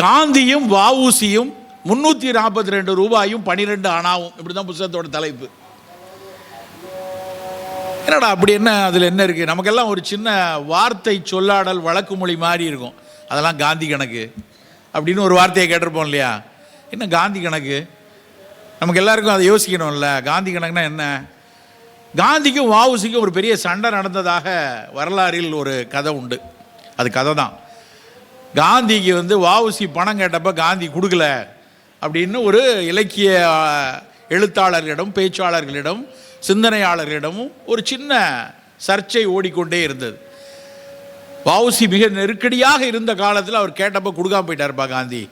காந்தியும் வஉசியும் 342 ரூபாயும் 12 அணாவும், இப்படிதான் புத்தகத்தோட தலைப்பு. என்னடா அப்படி என்ன அதில் என்ன இருக்குது? நமக்கெல்லாம் ஒரு சின்ன வார்த்தை சொல்லாடல் வழக்கு மொழி மாதிரி இருக்கும். அதெல்லாம் காந்தி கணக்கு அப்படின்னு ஒரு வார்த்தையை கேட்டிருப்போம் இல்லையா? என்ன காந்தி கணக்கு? நமக்கு எல்லாருக்கும் அதை யோசிக்கணும்ல. காந்தி கணக்குனா என்ன? காந்திக்கும் வஉசிக்கும் ஒரு பெரிய சண்டை நடந்ததாக வரலாறில் ஒரு கதை உண்டு. அது கதை தான். காந்திக்கு வஉசி பணம் கேட்டப்ப காந்தி கொடுக்கல அப்படின்னு ஒரு இலக்கிய எழுத்தாளர்களிடம், பேச்சாளர்களிடம், சிந்தனையாளர்களிடமும் ஒரு சின்ன சர்ச்சை ஓடிக்கொண்டே இருந்தது. வஉசி மிக நெருக்கடியாக இருந்த காலத்தில் அவர் கேட்டப்ப கொடுக்காம போயிட்டார்ப்பா காந்தி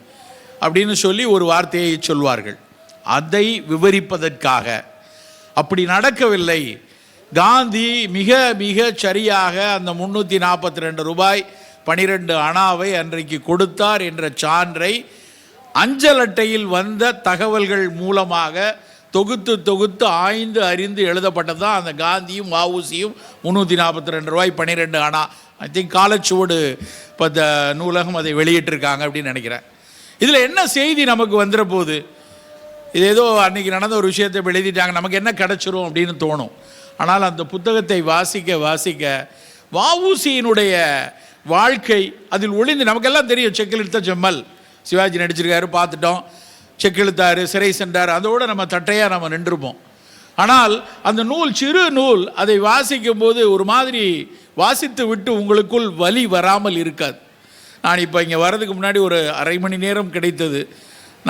அப்படின்னு சொல்லி ஒரு வார்த்தையை சொல்வார்கள். அதை விவரிப்பதற்காக அப்படி நடக்கவில்லை. காந்தி மிக மிக சரியாக அந்த 342 ரூபாய் 12 அணாவை அன்றைக்கு கொடுத்தார் என்ற சான்றை அஞ்சல் அட்டையில் வந்த தகவல்கள் மூலமாக தொகுத்து தொகுத்து ஆய்ந்து அறிந்து எழுதப்பட்டதான் அந்த காந்தியும் வஉசியும் 342 ரூபாய் 12 அணா. ஐ திங்க் காலச்சுவடு நூலகம் அதை வெளியிட்டிருக்காங்க அப்படின்னு நினைக்கிறேன். இதில் என்ன செய்தி நமக்கு வந்துட போகுது? இது ஏதோ அன்றைக்கி நடந்த ஒரு விஷயத்தை எழுதிட்டாங்க, நமக்கு என்ன கிடச்சிரும் அப்படின்னு தோணும். ஆனால் அந்த புத்தகத்தை வாசிக்க வாசிக்க வஉசியினுடைய வாழ்க்கை அதில் ஒளிந்து நமக்கெல்லாம் தெரியும். செக்கிழுத்த செம்மல் சிவாஜி நடிச்சிருக்காரு, பார்த்துட்டோம். செக்கிழுத்தாரு, சிறை சென்றார், அதோடு நம்ம தட்டையாக நம்ம நின்றுப்போம். ஆனால் அந்த நூல் சிறு நூல், அதை வாசிக்கும் போது ஒரு மாதிரி வாசித்து விட்டு உங்களுக்குள் வலி வராமல் இருக்காது. நான் இப்போ இங்கே வர்றதுக்கு முன்னாடி ஒரு அரை மணி நேரம் கிடைத்தது.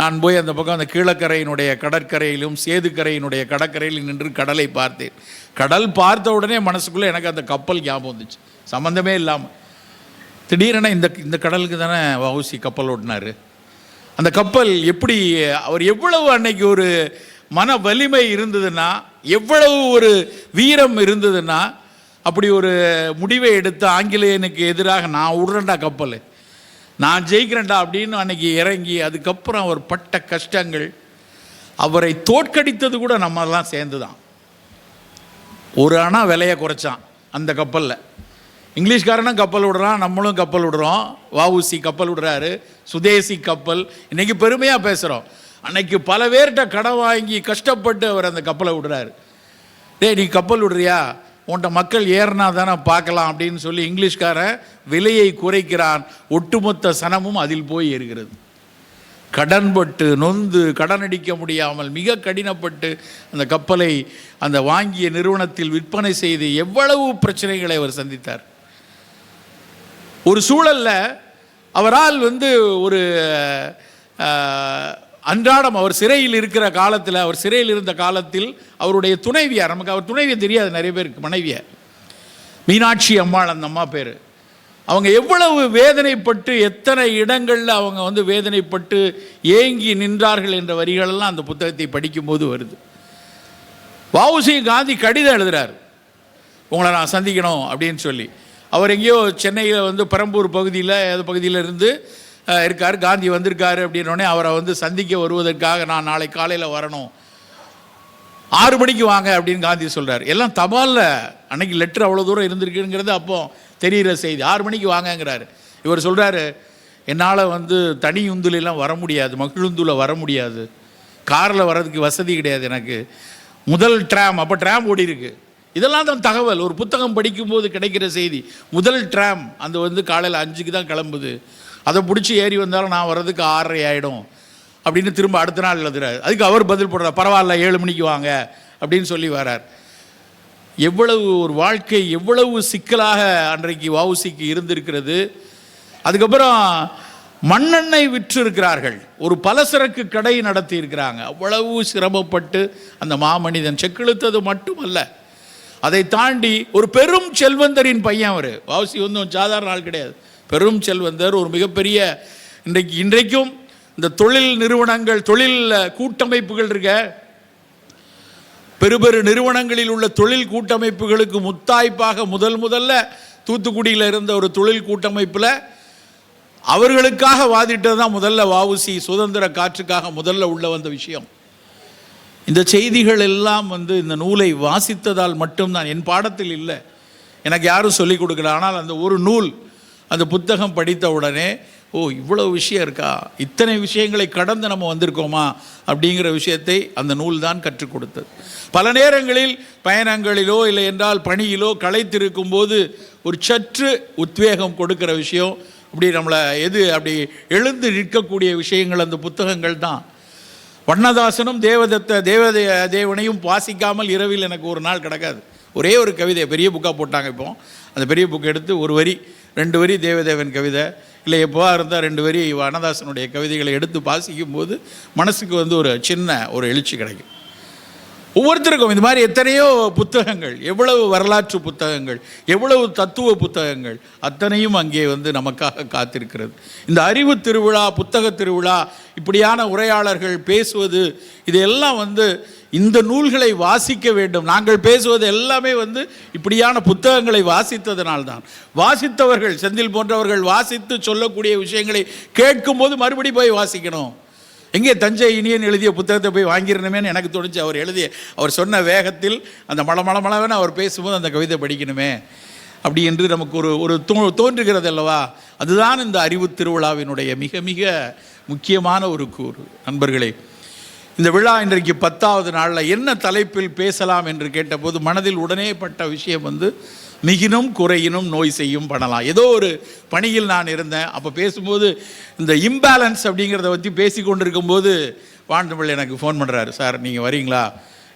நான் போய் அந்த பக்கம் அந்த கீழக்கரையினுடைய கடற்கரையிலும் சேதுக்கரையினுடைய கடற்கரையில் நின்று கடலை பார்த்தேன். கடல் பார்த்த உடனே மனசுக்குள்ளே எனக்கு அந்த கப்பல் ஞாபகம் வந்துச்சு, சம்மந்தமே இல்லாமல். திடீரென இந்த கடலுக்கு தானே வஉசி கப்பல் ஓட்டினார். அந்த கப்பல் எப்படி, அவர் எவ்வளவு அன்னைக்கு ஒரு மன வலிமை இருந்ததுன்னா, எவ்வளவு ஒரு வீரம் இருந்ததுன்னா, அப்படி ஒரு முடிவை எடுத்து ஆங்கிலேயனுக்கு எதிராக நான் விடுறேன்டா கப்பல், நான் ஜெயிக்கிறேன்டா அப்படின்னு அன்னைக்கு இறங்கி, அதுக்கப்புறம் அவர் பட்ட கஷ்டங்கள், அவரை தோற்கடித்தது கூட நம்மெல்லாம் சேர்ந்து தான். ஒரு அணா விலையை குறைச்சான் அந்த கப்பலில். இங்கிலீஷ்காரனும் கப்பல் விடுறான், நம்மளும் கப்பல் விடுறோம். வஉசி கப்பல் விடுறாரு, சுதேசி கப்பல். இன்றைக்கி பெருமையாக பேசுகிறோம். அன்னைக்கு பல பேர்கிட்ட கடன் வாங்கி கஷ்டப்பட்டு அவர் அந்த கப்பலை விடுறாரு. டேய் நீ கப்பல் விடுறியா, உன்ட்ட மக்கள் ஏறினா தானே பார்க்கலாம் அப்படின்னு சொல்லி இங்கிலீஷ்காரன் விலையை குறைக்கிறான். ஒட்டுமொத்த சனமும் அதில் போய் ஏறுகிறது. கடன்பட்டு நொந்து கடன் அடிக்க முடியாமல் மிக கடினப்பட்டு அந்த கப்பலை அந்த வாங்கிய நிறுவனத்தில் விற்பனை செய்து எவ்வளவு பிரச்சனைகளை அவர் சந்தித்தார். ஒரு சூழலில் அவரால் ஒரு அன்றாடம் அவர் சிறையில் இருக்கிற காலத்தில், அவர் சிறையில் இருந்த காலத்தில் அவருடைய துணைவியார், நமக்கு அவர் துணைவியை தெரியாது நிறைய பேருக்கு, மனைவியை மீனாட்சி அம்மாள், அந்த அம்மா பேர். அவங்க எவ்வளவு வேதனைப்பட்டு, எத்தனை இடங்களில் அவங்க வேதனைப்பட்டு ஏங்கி நின்றார்கள் என்ற வரிகளெல்லாம் அந்த புத்தகத்தை படிக்கும்போது வருது. வஉசி காந்தி கடிதம் எழுதுகிறார், உங்களை நான் சந்திக்கணும் அப்படின்னு சொல்லி. அவர் எங்கேயோ சென்னையில் பெரம்பூர் பகுதியில் இருந்து இருக்கார். காந்தி வந்திருக்காரு அப்படின்னோடனே அவரை சந்திக்க வருவதற்காக நான் நாளை காலையில் வரணும், 6 மணிக்கு வாங்க அப்படின்னு காந்தி சொல்கிறார். எல்லாம் தபாலில் அன்னைக்கு லெட்டர் அவ்வளோ தூரம் இருந்திருக்குங்கிறது அப்போ தெரிகிற செய்தி. 6 மணிக்கு வாங்கங்கிறாரு. இவர் சொல்கிறாரு, என்னால் தனி உந்துலாம் வர முடியாது, மகிழுந்துல வர முடியாது, காரில் வர்றதுக்கு வசதி கிடையாது எனக்கு. முதல் ட்ராம், அப்போ ட்ராம் ஓடி இருக்கு. இதெல்லாம் தான் தகவல், ஒரு புத்தகம் படிக்கும்போது கிடைக்கிற செய்தி. முதல் ட்ராம் காலையில் 5க்கு தான் கிளம்புது, அதை பிடிச்சி ஏறி வந்தாலும் நான் வர்றதுக்கு 6:30 ஆகிடும் அப்படின்னு திரும்ப அடுத்த நாள் எழுதுறாரு. அதுக்கு அவர் பதில் போடுறார், பரவாயில்ல 7 மணிக்கு வாங்க அப்படின்னு சொல்லி வரார். எவ்வளவு ஒரு வாழ்க்கை, எவ்வளவு சிக்கலாக அன்றைக்கு வஉசிக்கு இருந்திருக்கிறது. அதுக்கப்புறம் மண்ணெண்ணெய் விற்று இருக்கிறார்கள், ஒரு பலசரக்கு கடை நடத்தி இருக்கிறாங்க. அவ்வளவு சிரமப்பட்டு அந்த மாமனிதன் செக்கிழுத்தது மட்டுமல்ல, அதை தாண்டி ஒரு பெரும் செல்வந்தரின் பையன் அவர். வஉசி சாதாரண ஆள் கிடையாது, பெரும் செல்வந்தர், ஒரு மிகப்பெரிய இன்றைக்கும் இந்த தொழில் நிறுவனங்கள், தொழில் கூட்டமைப்புகள் இருக்க, பெரு நிறுவனங்களில் உள்ள தொழில் கூட்டமைப்புகளுக்கு முத்தாய்ப்பாக முதல்ல தூத்துக்குடியில் இருந்த ஒரு தொழில் கூட்டமைப்பில் அவர்களுக்காக வாதிட்டது தான் முதல்ல வஉசி. சுதந்திர காற்றுக்காக முதல்ல உள்ள வந்த விஷயம். இந்த செய்திகள் எல்லாம் இந்த நூலை வாசித்ததால் மட்டும்தான், என் பாடத்தில் இல்லை, எனக்கு யாரும் சொல்லிக் கொடுக்கல. ஆனால் அந்த ஒரு நூல், அந்த புத்தகம் படித்த உடனே ஓ இவ்வளவு விஷயம் இருக்கா, இத்தனை விஷயங்களை கடந்து நம்ம வந்திருக்கோமா அப்படிங்கிற விஷயத்தை அந்த நூல் தான் கற்றுக் கொடுத்தது. பல நேரங்களில் பயணங்களிலோ இல்லை என்றால் பணியிலோ களைத்திருக்கும் போது ஒரு சற்று உத்வேகம் கொடுக்கிற விஷயம், அப்படி நம்மளை அப்படி எழுந்து நிற்கக்கூடிய விஷயங்கள் அந்த புத்தகங்கள் தான். வண்ணதாசனும் தேவனையும் வாசிக்காமல் இரவில் எனக்கு ஒரு நாள் கிடக்காது. ஒரே ஒரு கவிதை பெரிய புக்காக போட்டாங்க. இப்போ அந்த பெரிய புக்கை எடுத்து ஒரு வரி 2 வரி தேவதேவன் கவிதை, இல்லை எப்போவா இருந்தால் 2 வரி வண்ணதாசனுடைய கவிதைகளை எடுத்து வாசிக்கும் போது மனசுக்கு ஒரு சின்ன ஒரு எழுச்சி கிடைக்கும். ஒவ்வொருத்தருக்கும் இந்த மாதிரி எத்தனையோ புத்தகங்கள், எவ்வளவு வரலாற்று புத்தகங்கள், எவ்வளவு தத்துவ புத்தகங்கள், அத்தனையும் அங்கே நமக்காக காத்திருக்கிறது. இந்த அறிவு திருவிழா, புத்தக திருவிழா, இப்படியான உரையாளர்கள் பேசுவது, இதெல்லாம் இந்த நூல்களை வாசிக்க வேண்டும். நாங்கள் பேசுவது எல்லாமே இப்படியான புத்தகங்களை வாசித்ததனால்தான். வாசித்தவர்கள், செந்தில் போன்றவர்கள் வாசித்து சொல்லக்கூடிய விஷயங்களை கேட்கும்போது மறுபடி போய் வாசிக்கணும். எங்கே தஞ்சை இனியன் எழுதிய புத்தகத்தை போய் வாங்கிடணுமேனு எனக்கு தோணுச்சு. அவர் சொன்ன வேகத்தில் அந்த மளமளமளவென அவர் பேசும்போது அந்த கவிதை படிக்கணுமே அப்படி என்று நமக்கு ஒரு தோன்றுகிறது அல்லவா. அதுதான் இந்த அறிவு திருவிழாவினுடைய மிக மிக முக்கியமான ஒரு கூறு. நண்பர்களே, இந்த விழா இன்றைக்கு 10வது நாளில் என்ன தலைப்பில் பேசலாம் என்று கேட்டபோது மனதில் உடனே பட்ட விஷயம் மிகினும் குறையினும் நோய் செய்யும் பண்ணலாம். ஏதோ ஒரு பணியில் நான் இருந்தேன். அப்போ பேசும்போது இந்த இம்பேலன்ஸ் அப்படிங்கிறத பற்றி பேசி கொண்டு இருக்கும்போது வாண்டமிழ் எனக்கு ஃபோன் பண்ணுறாரு, சார் நீங்கள் வரீங்களா,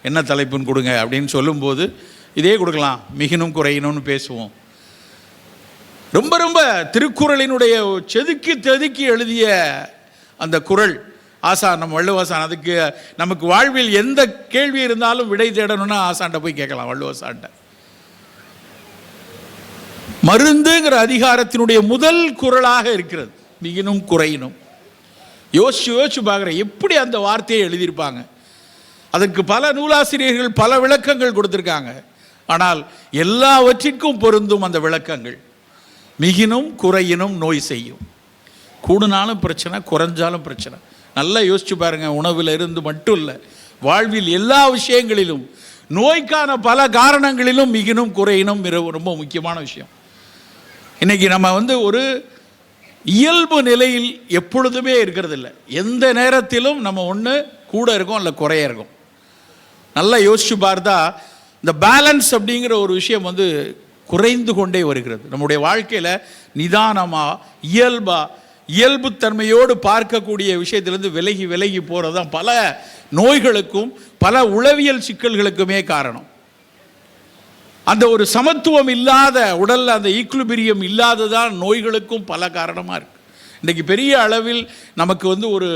என்ன தலைப்புன்னு கொடுங்க அப்படின்னு சொல்லும்போது இதே கொடுக்கலாம், மிகினும் குறையினும்னு பேசுவோம். ரொம்ப ரொம்ப திருக்குறளினுடைய செதுக்கி எழுதிய அந்த குறள் ஆசான், நம்ம வள்ளுவாசான். அதுக்கு நமக்கு வாழ்வில் எந்த கேள்வி இருந்தாலும் விடை தேடணும்னா ஆசான்ட்ட போய் கேட்கலாம். வள்ளுவாசான்ட்ட மருந்துங்கிற அதிகாரத்தினுடைய முதல் குறளாக இருக்கிறது மிகினும் குறையினும். யோசிச்சு பார்க்குறேன் எப்படி அந்த வார்த்தையை எழுதியிருப்பாங்க. அதற்கு பல நூலாசிரியர்கள் பல விளக்கங்கள் கொடுத்துருக்காங்க. ஆனால் எல்லாவற்றிற்கும் பொருந்தும் அந்த விளக்கங்கள். மிகினும் குறையினும் நோய் செய்யும். கூடுனாலும் பிரச்சனை, குறைஞ்சாலும் பிரச்சனை. நல்லா யோசிச்சு பாருங்க. உணவில் இருந்து மட்டும் இல்லை, வாழ்வில் எல்லா விஷயங்களிலும், நோய்க்கான பல காரணங்களிலும் மிகினும் குறையினும் ரொம்ப முக்கியமான விஷயம். இன்னைக்கு நம்ம ஒரு இயல்பு நிலையில் எப்பொழுதுமே இருக்கிறது இல்லை. எந்த நேரத்திலும் நம்ம ஒன்று கூட இருக்கும் இல்லை குறைய இருக்கும். நல்லா யோசிச்சு பார்த்தா இந்த பேலன்ஸ் அப்படிங்கிற ஒரு விஷயம் குறைந்து கொண்டே வருகிறது. நம்முடைய வாழ்க்கையில் நிதானமாக இயல்புத்தன்மையோடு பார்க்கக்கூடிய விஷயத்திலிருந்து விலகி விலகி போகிறது தான் பல நோய்களுக்கும் பல உளவியல் சிக்கல்களுக்குமே காரணம். அந்த ஒரு சமத்துவம் இல்லாத உடலில் அந்த ஈக்குலிபிரியம் இல்லாததான் நோய்களுக்கும் பல காரணமாக இருக்குது. இன்றைக்கி பெரிய அளவில் நமக்கு ஒரு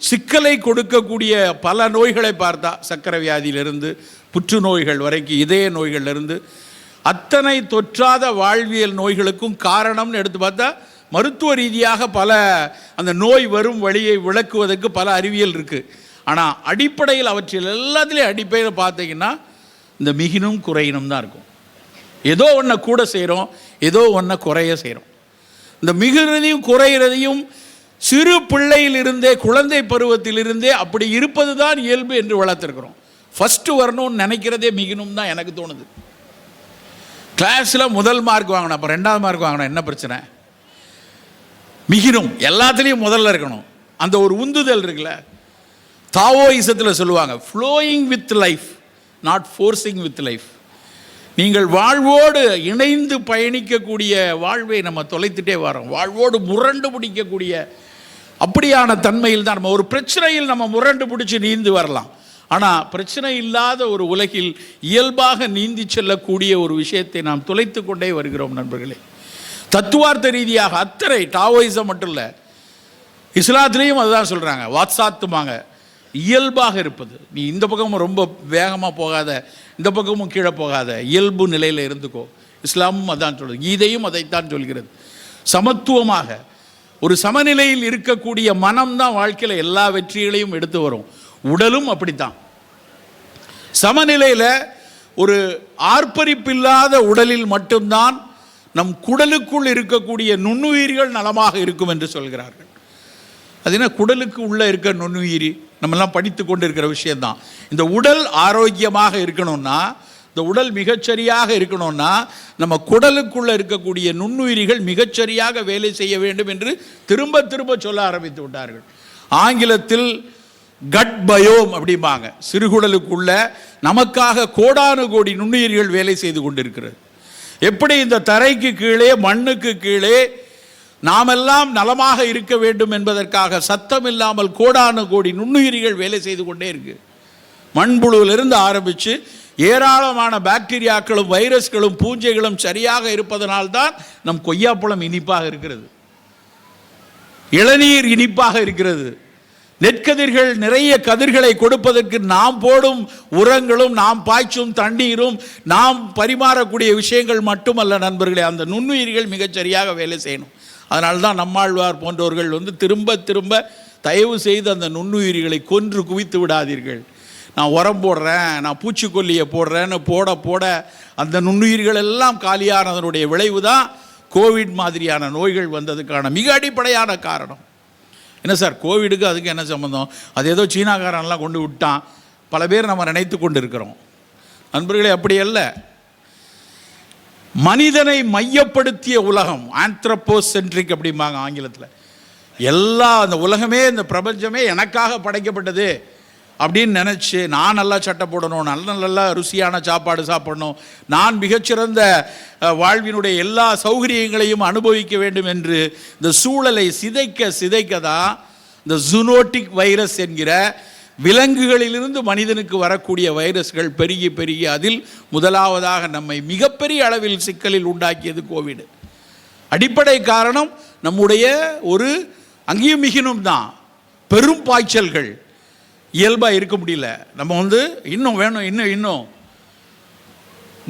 சிக்கலை கொடுக்கக்கூடிய பல நோய்களை பார்த்தா, சர்க்கரை வியாதியிலிருந்து புற்றுநோய்கள் வரைக்கும், இதய நோய்கள்லேருந்து அத்தனை தொற்றாத வாழ்வியல் நோய்களுக்கும் காரணம்னு எடுத்து பார்த்தா மருத்துவ ரீதியாக பல அந்த நோய் வரும் வழியை விளக்குவதற்கு பல அறிவியல் இருக்குது. ஆனால் அடிப்படையில் அவற்றில் எல்லாத்துலேயும் அடிப்படையில் பார்த்தீங்கன்னா இந்த மிகினும் குறையினும் தான் இருக்கும். ஏதோ ஒன்றை கூட செய்கிறோம், ஏதோ ஒன்றை குறைய செய்கிறோம். இந்த மிகுறதையும் குறைகிறதையும் சிறு பிள்ளையிலிருந்தே, குழந்தை பருவத்திலிருந்தே அப்படி இருப்பது தான் இயல்பு என்று வளர்த்துருக்கிறோம். ஃபஸ்ட்டு வரணும்னு நினைக்கிறதே மிகினும் தான் எனக்கு தோணுது. கிளாஸில் முதல் மார்க் வாங்கணும், அப்போ 2வது மார்க் வாங்கணும், என்ன பிரச்சனை? மிகினும் எல்லாத்துலேயும் முதல்ல இருக்கணும். அந்த ஒரு உந்துதல் இருக்குல்ல, தாவோயிசத்தில் சொல்லுவாங்க, flowing with life, not forcing with life. நீங்கள் வாழ்வோடு இணைந்து பயணிக்கக்கூடிய வாழ்வை நம்ம தொலைத்துட்டே வரோம். வாழ்வோடு முரண்டு பிடிக்கக்கூடிய அப்படியான தன்மையில் தான் நம்ம ஒரு பிரச்சனையில் நம்ம முரண்டு பிடிச்சி நீந்து வரலாம். ஆனால் பிரச்சனை இல்லாத ஒரு உலகில் இயல்பாக நீந்தி செல்லக்கூடிய ஒரு விஷயத்தை நாம் தொலைத்து கொண்டே வருகிறோம் நண்பர்களே. தத்துவார்த்த ரீதியாக அத்தனை டாவோயிசம் மட்டும் இல்லை, இஸ்லாத்துலேயும் அதுதான் சொல்கிறாங்க, வாட்சாத்துமாங்க, இயல்பாக இருப்பது. நீ இந்த பக்கமும் ரொம்ப வேகமாக போகாத, இந்த பக்கமும் கீழே போகாத, இயல்பு நிலையில் இருந்துக்கோ. இஸ்லாமும் அதான் சொல்கிறது, கீதையும் அதைத்தான் சொல்கிறது. சமத்துவமாக ஒரு சமநிலையில் இருக்கக்கூடிய மனம்தான் வாழ்க்கையில் எல்லா வெற்றிகளையும் எடுத்து வரும். உடலும் அப்படித்தான். சமநிலையில் ஒரு ஆர்ப்பரிப்பில்லாத உடலில் மட்டும்தான் நம் குடலுக்குள் இருக்கக்கூடிய நுண்ணுயிர்கள் நலமாக இருக்கும் என்று சொல்கிறார்கள். அது என்ன, குடலுக்கு உள்ளே இருக்க நுண்ணுயிரி நம்மெல்லாம் படித்து கொண்டு இருக்கிற விஷயந்தான். இந்த உடல் ஆரோக்கியமாக இருக்கணும்னா இந்த உடல் மிகச்சரியாக இருக்கணும்னா நம்ம குடலுக்குள்ளே இருக்கக்கூடிய நுண்ணுயிரிகள் மிகச்சரியாக வேலை செய்ய வேண்டும் என்று திரும்ப திரும்ப சொல்ல ஆரம்பித்து விட்டார்கள். ஆங்கிலத்தில் கட் பயோம் அப்படிம்பாங்க. சிறுகுடலுக்குள்ள நமக்காக கோடானு கோடி நுண்ணுயிர்கள் வேலை செய்து கொண்டிருக்கிறது. எப்படி இந்த தரைக்கு கீழே மண்ணுக்கு கீழே நாமெல்லாம் நலமாக இருக்க வேண்டும் என்பதற்காக சத்தம் இல்லாமல் கோடானு கோடி நுண்ணுயிரிகள் வேலை செய்து கொண்டே இருக்கு. மண்புழுவிலிருந்து ஆரம்பித்து ஏராளமான பாக்டீரியாக்களும் வைரஸ்களும் பூஞ்சைகளும் சரியாக இருப்பதனால்தான் நம் கொய்யாப்பழம் இனிப்பாக இருக்கிறது, இளநீர் இனிப்பாக இருக்கிறது. நெற்கதிர்கள் நிறைய கதிர்களை கொடுப்பதற்கு நாம் போடும் உரங்களும் நாம் பாய்ச்சும் தண்ணீரும் நாம் பரிமாறக்கூடிய விஷயங்கள் மட்டுமல்ல நண்பர்களே, அந்த நுண்ணுயிர்கள் மிகச்சரியாக வேலை செய்யணும். அதனால்தான் நம்மாழ்வார் போன்றவர்கள் திரும்ப திரும்ப தயவு செய்து அந்த நுண்ணுயிரிகளை கொன்று குவித்து விடாதீர்கள். நான் உரம் போடுறேன், நான் பூச்சிக்கொல்லியை போடுறேன்னு போட போட அந்த நுண்ணுயிர்கள் எல்லாம் காலியானதனுடைய விளைவு தான் கோவிட் மாதிரியான நோய்கள் வந்ததுக்கான மிக அடிப்படையான காரணம். என்ன சார் கோவிடுக்கு அதுக்கு என்ன சம்பந்தம்? அது ஏதோ சீனாக்காரன்லாம் கொண்டு விட்டான் பல பேர் நம்ம நினைத்து கொண்டு இருக்கிறோம். நண்பர்களே, அப்படி அல்ல. மனிதனை மையப்படுத்திய உலகம், ஆந்த்ரோபோசென்ட்ரிக் அப்படிம்பாங்க ஆங்கிலத்தில். எல்லா அந்த உலகமே இந்த பிரபஞ்சமே எனக்காக படைக்கப்பட்டது அப்படின்னு நினச்சி நான் நல்லா சட்டை போடணும், நல்ல ருசியான சாப்பாடு சாப்பிடணும், நான் மிகச்சிறந்த வாழ்வினுடைய எல்லா சௌகரியங்களையும் அனுபவிக்க வேண்டும் என்று இந்த சூழலை சிதைக்க தான் இந்த ஜூனோட்டிக் வைரஸ் என்கிற விலங்குகளிலிருந்து மனிதனுக்கு வரக்கூடிய வைரஸ்கள் பெருகி பெருகி அதில் முதலாவதாக நம்மை மிகப்பெரிய அளவில் சிக்கலில் உண்டாக்கியது கோவிட். அடிப்படை காரணம் நம்முடைய ஒரு அங்கேயும் மிகினும் தான் பெரும் பாய்ச்சல்கள். இயல்பாக இருக்க முடியல. நம்ம இன்னும் வேணும், இன்னும்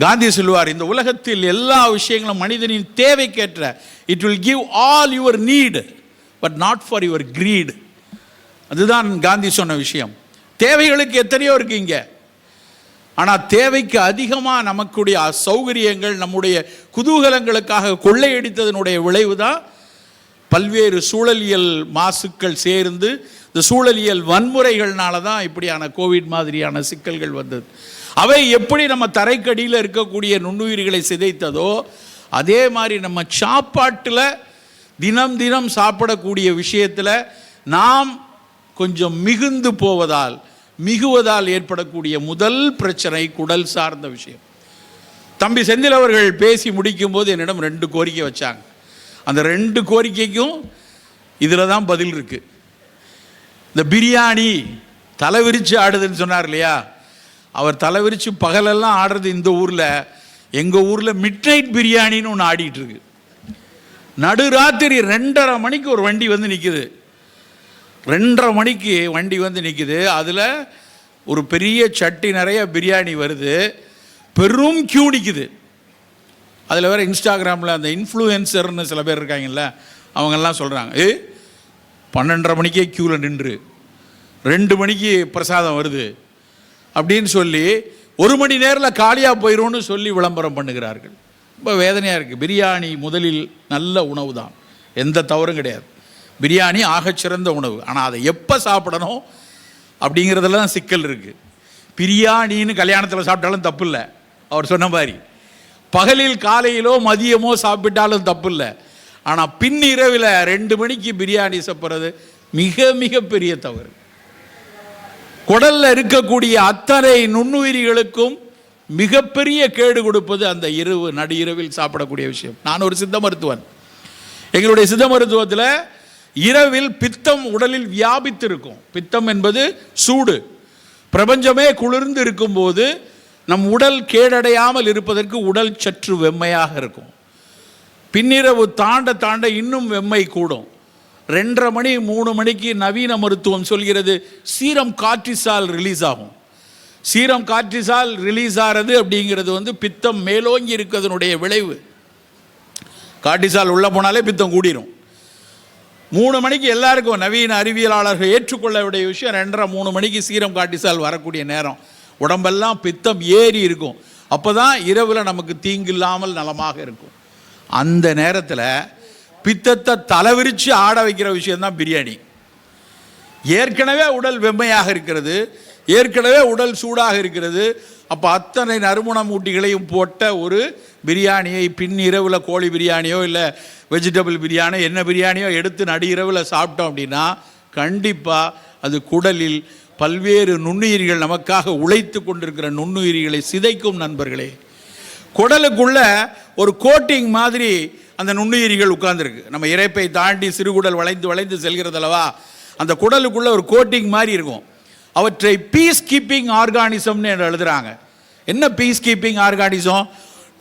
காந்தி சொல்லுவார், இந்த உலகத்தில் எல்லா விஷயங்களும் மனிதனின் தேவைக்கேற்ற, it will give all your need but not for your greed. அதுதான் காந்தி சொன்ன விஷயம். தேவைகளுக்கு எத்தனையோ இருக்கு இங்கே, ஆனால் தேவைக்கு அதிகமாக நமக்குடைய சௌகரியங்கள் நம்முடைய குதூகலங்களுக்காக கொள்ளையடித்ததனுடைய விளைவு தான் பல்வேறு சூழலியல் மாசுக்கள் சேர்ந்து இந்த சூழலியல் வன்முறைகள்னால தான் இப்படியான கோவிட் மாதிரியான சிக்கல்கள் வந்தது. அவை எப்படி நம்ம தரைக்கடியில் இருக்கக்கூடிய நுண்ணுயிர்களை சிதைத்ததோ அதே மாதிரி நம்ம சாப்பாட்டில் தினம் தினம் சாப்பிடக்கூடிய விஷயத்தில் நாம் கொஞ்சம் மிகுவதால் ஏற்படக்கூடிய முதல் பிரச்சனை குடல் சார்ந்த விஷயம். தம்பி செந்தில் அவர்கள் பேசி முடிக்கும்போது என்னிடம் 2 கோரிக்கை வச்சாங்க. அந்த 2 கோரிக்கைக்கும் இதில் தான் பதில் இருக்குது. இந்த பிரியாணி தலைவிரிச்சு ஆடுதுன்னு சொன்னார் இல்லையா, அவர் தலைவிரிச்சு பகலெல்லாம் ஆடுறது இந்த ஊரில். எங்கள் ஊரில் மிட் நைட் பிரியாணின்னு ஒன்று ஆடிட்டு இருக்கு. நடுராத்திரி 2:30 மணிக்கு ஒரு வண்டி நிற்குது. 2:30 மணிக்கு வண்டி நிற்குது. அதில் ஒரு பெரிய சட்டி நிறைய பிரியாணி வருது. பெரும் கியூ நிற்குது. அதில் வேறு இன்ஸ்டாகிராமில் அந்த இன்ஃப்ளூயன்சர்னு சில பேர் இருக்காங்கல்ல, அவங்கெல்லாம் சொல்கிறாங்க, 12:30 மணிக்கே க்யூவில் நின்று 2 மணிக்கு பிரசாதம் வருது அப்படின்னு சொல்லி 1 மணி நேரத்தில் காலியாக போயிடும்னு சொல்லி விளம்பரம் பண்ணுகிறார்கள். ரொம்ப வேதனையாக இருக்குது. பிரியாணி முதலில் நல்ல உணவு தான், எந்த தவறும் கிடையாது. பிரியாணி ஆகச்சிறந்த உணவு. ஆனால் அதை எப்போ சாப்பிடணும் அப்படிங்கிறதுல தான் சிக்கல் இருக்குது. பிரியாணின்னு கல்யாணத்தில் சாப்பிட்டாலும் தப்பு இல்லை, அவர் சொன்ன மாதிரி. பகலில் காலையிலோ மதியமோ சாப்பிட்டாலும் தப்பு இல்லை. ஆனால் பின்னிரவில் 2 மணிக்கு பிரியாணி சாப்பிட்றது மிக மிக பெரிய தவறு. குடலில் இருக்கக்கூடிய அத்தனை நுண்ணுயிரிகளுக்கும் மிகப்பெரிய கேடு கொடுப்பது அந்த நடு இரவில் சாப்பிடக்கூடிய விஷயம். நான் ஒரு சித்த மருத்துவன். எங்களுடைய சித்த மருத்துவத்தில் இரவில் பித்தம் உடலில் வியாபித்திருக்கும். பித்தம் என்பது சூடு. பிரபஞ்சமே குளிர்ந்து இருக்கும்போது நம் உடல் கேடடையாமல் இருப்பதற்கு உடல் சற்று வெம்மையாக இருக்கும். பின்னிரவு தாண்ட இன்னும் வெம்மை கூடும். 2:30 மணி 3 மணிக்கு நவீன மருத்துவம் சொல்கிறது சீரம் கார்டிசால் ரிலீஸ் ஆகும். சீரம் கார்டிசால் ரிலீஸ் ஆகிறது அப்படிங்கிறது பித்தம் மேலோங்கி இருக்கிறதுனுடைய விளைவு. கார்டிசால் உள்ள போனாலே பித்தம் கூடிரும். 3 மணிக்கு எல்லாருக்கும் நவீன அறிவியலாளர்கள் ஏற்றுக்கொள்ள வேண்டிய விஷயம் 2:30 3 மணிக்கு சீரம் கார்டிசால் வரக்கூடிய நேரம். உடம்பெல்லாம் பித்தம் ஏறி இருக்கும். அப்போ தான் இரவில் நமக்கு தீங்கு இல்லாமல் நலமாக இருக்கும். அந்த நேரத்தில் பித்தத்தை தலைவிரிச்சு ஆட வைக்கிற விஷயம்தான் பிரியாணி. ஏற்கனவே உடல் வெம்மையாக இருக்கிறது. ஏற்கனவே உடல் சூடாக இருக்கிறது. அப்போ அத்தனை நறுமணம் ஊட்டிகளையும் போட்ட ஒரு பிரியாணியை பின் இரவில் கோழி பிரியாணியோ இல்லை வெஜிடபிள் பிரியாணி என்ன பிரியாணியோ எடுத்து நடு இரவில் சாப்பிட்டோம் அப்படின்னா கண்டிப்பாக அது குடலில் பல்வேறு நுண்ணுயிரிகள் நமக்காக உழைத்து கொண்டிருக்கிற நுண்ணுயிரிகளை சிதைக்கும். நண்பர்களே, குடலுக்குள்ள ஒரு கோட்டிங் மாதிரி அந்த நுண்ணுயிரிகள் உட்கார்ந்துருக்கு. நம்ம இரைப்பை தாண்டி சிறுகுடல் வளைந்து வளைந்து செல்கிறதல்லவா, அந்த குடலுக்குள்ள ஒரு கோட்டிங் மாதிரி இருக்கும். அவற்றை பீஸ் கீப்பிங் ஆர்கானிசம்னு எழுதுறாங்க. என்ன பீஸ் கீப்பிங் ஆர்கானிசம்?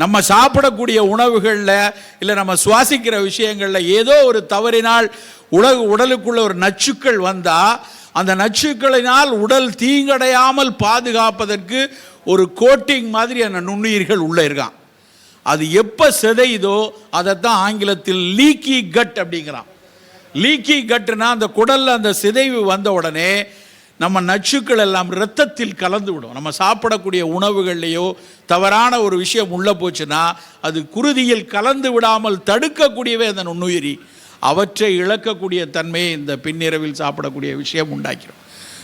நம்ம சாப்பிடக்கூடிய உணவுகளில் இல்லை நம்ம சுவாசிக்கிற விஷயங்களில் ஏதோ ஒரு தவறினால் உடலுக்குள்ள ஒரு நச்சுக்கள் வந்தால் அந்த நச்சுக்களினால் உடல் தீங்கடையாமல் பாதுகாப்பதற்கு ஒரு கோட்டிங் மாதிரி அந்த நுண்ணுயிர்கள் உள்ளே இருக்கான். அது எப்போ சிதையுதோ அதைத்தான் ஆங்கிலத்தில் லீக்கி கட் அப்படிங்கிறான். லீக்கி கட்டுனா அந்த குடலில் அந்த சிதைவு வந்த உடனே நம்ம நச்சுக்கள் எல்லாம் இரத்தத்தில் கலந்து விடும். நம்ம சாப்பிடக்கூடிய உணவுகள்லையோ தவறான ஒரு விஷயம் உள்ளே போச்சுன்னா அது குருதியில் கலந்து விடாமல் தடுக்கக்கூடியவே அந்த நுண்ணுயிரி. அவற்றை இழக்கக்கூடிய தன்மையை இந்த பின்னிரவில் சாப்பிடக்கூடிய விஷயம் உண்டாக்கிறோம்.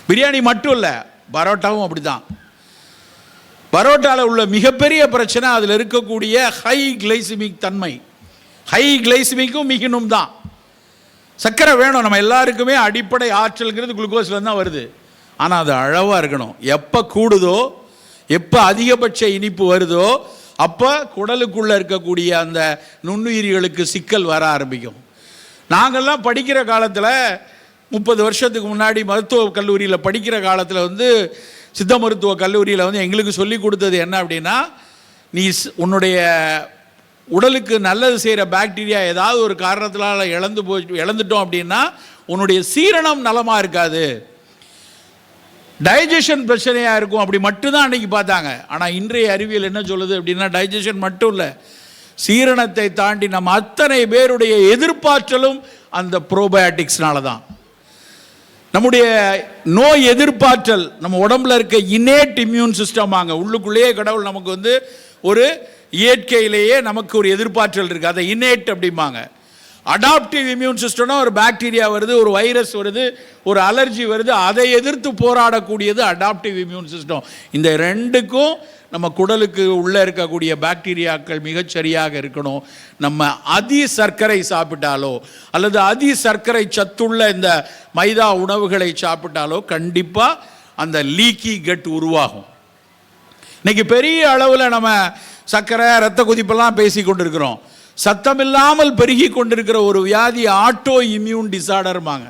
பிரியாணி மட்டும் இல்லை, பரோட்டாவும் அப்படி தான். பரோட்டாவில் உள்ள மிகப்பெரிய பிரச்சனை அதில் இருக்கக்கூடிய ஹை கிளைசிமிக் தன்மை. ஹை கிளைசிமிக்கும் மிகினும் தான். சர்க்கரை வேணும், நம்ம எல்லாருக்குமே அடிப்படை ஆற்றல்ங்கிறது குளுக்கோஸ்லேருந்து தான் வருது. ஆனால் அது அளவாக இருக்கணும். எப்போ கூடுதோ எப்போ அதிகபட்ச இனிப்பு வருதோ அப்போ குடலுக்குள்ளே இருக்கக்கூடிய அந்த நுண்ணுயிரிகளுக்கு சிக்கல் வர ஆரம்பிக்கும். நாங்கள்லாம் படிக்கிற காலத்தில் 30 வருஷத்துக்கு முன்னாடி மருத்துவ கல்லூரியில் படிக்கிற காலத்தில் சித்த மருத்துவ கல்லூரியில் எங்களுக்கு சொல்லி கொடுத்தது என்ன அப்படின்னா, நீ உன்னுடைய உடலுக்கு நல்லது செய்கிற பாக்டீரியா ஏதாவது ஒரு காரணத்தினால இழந்துட்டோம் அப்படின்னா உன்னுடைய சீரணம் நலமாக இருக்காது, டைஜஷன் பிரச்சனையாக இருக்கும். அப்படி மட்டும்தான் அன்றைக்கி பார்த்தாங்க. ஆனால் இன்றைய அறிவியல் என்ன சொல்லுது அப்படின்னா, டைஜஷன் மட்டும் இல்லை, சீரணத்தை தாண்டி நம்ம அத்தனை பேருடைய எதிர்ப்பாற்றலும் அந்த ப்ரோபயோட்டிக்ஸ்னால தான். நம்முடைய நோய் எதிர்ப்பாற்றல் நம்ம உடம்புல இருக்க இன்னேட் இம்யூன் சிஸ்டம் ஆங்க. உள்ளுக்குள்ளேயே கடவுள் நமக்கு ஒரு இயற்கையிலேயே நமக்கு ஒரு எதிர்ப்பாற்றல் இருக்குது, அதை இன்னேட் அப்படிம்பாங்க. அடாப்டிவ் இம்யூன் சிஸ்டம்னா ஒரு பாக்டீரியா வருது, ஒரு வைரஸ் வருது, ஒரு அலர்ஜி வருது, அதை எதிர்த்து போராடக்கூடியது அடாப்டிவ் இம்யூன் சிஸ்டம். இந்த ரெண்டுக்கும் நம்ம குடலுக்கு உள்ளே இருக்கக்கூடிய பாக்டீரியாக்கள் மிகச்சரியாக இருக்கணும். நம்ம அதி சர்க்கரை சாப்பிட்டாலோ அல்லது அதி சர்க்கரை சத்துள்ள இந்த மைதா உணவுகளை சாப்பிட்டாலோ கண்டிப்பாக அந்த லீக்கி கட் உருவாகும். இன்னைக்கு பெரிய அளவில் நம்ம சர்க்கரை ரத்த கொதிப்பெல்லாம் பேசி கொண்டிருக்கிறோம். சத்தமில்லாமல் பெருகி கொண்டிருக்கிற ஒரு வியாதி ஆட்டோ இம்யூன் டிசார்டர்மாங்க.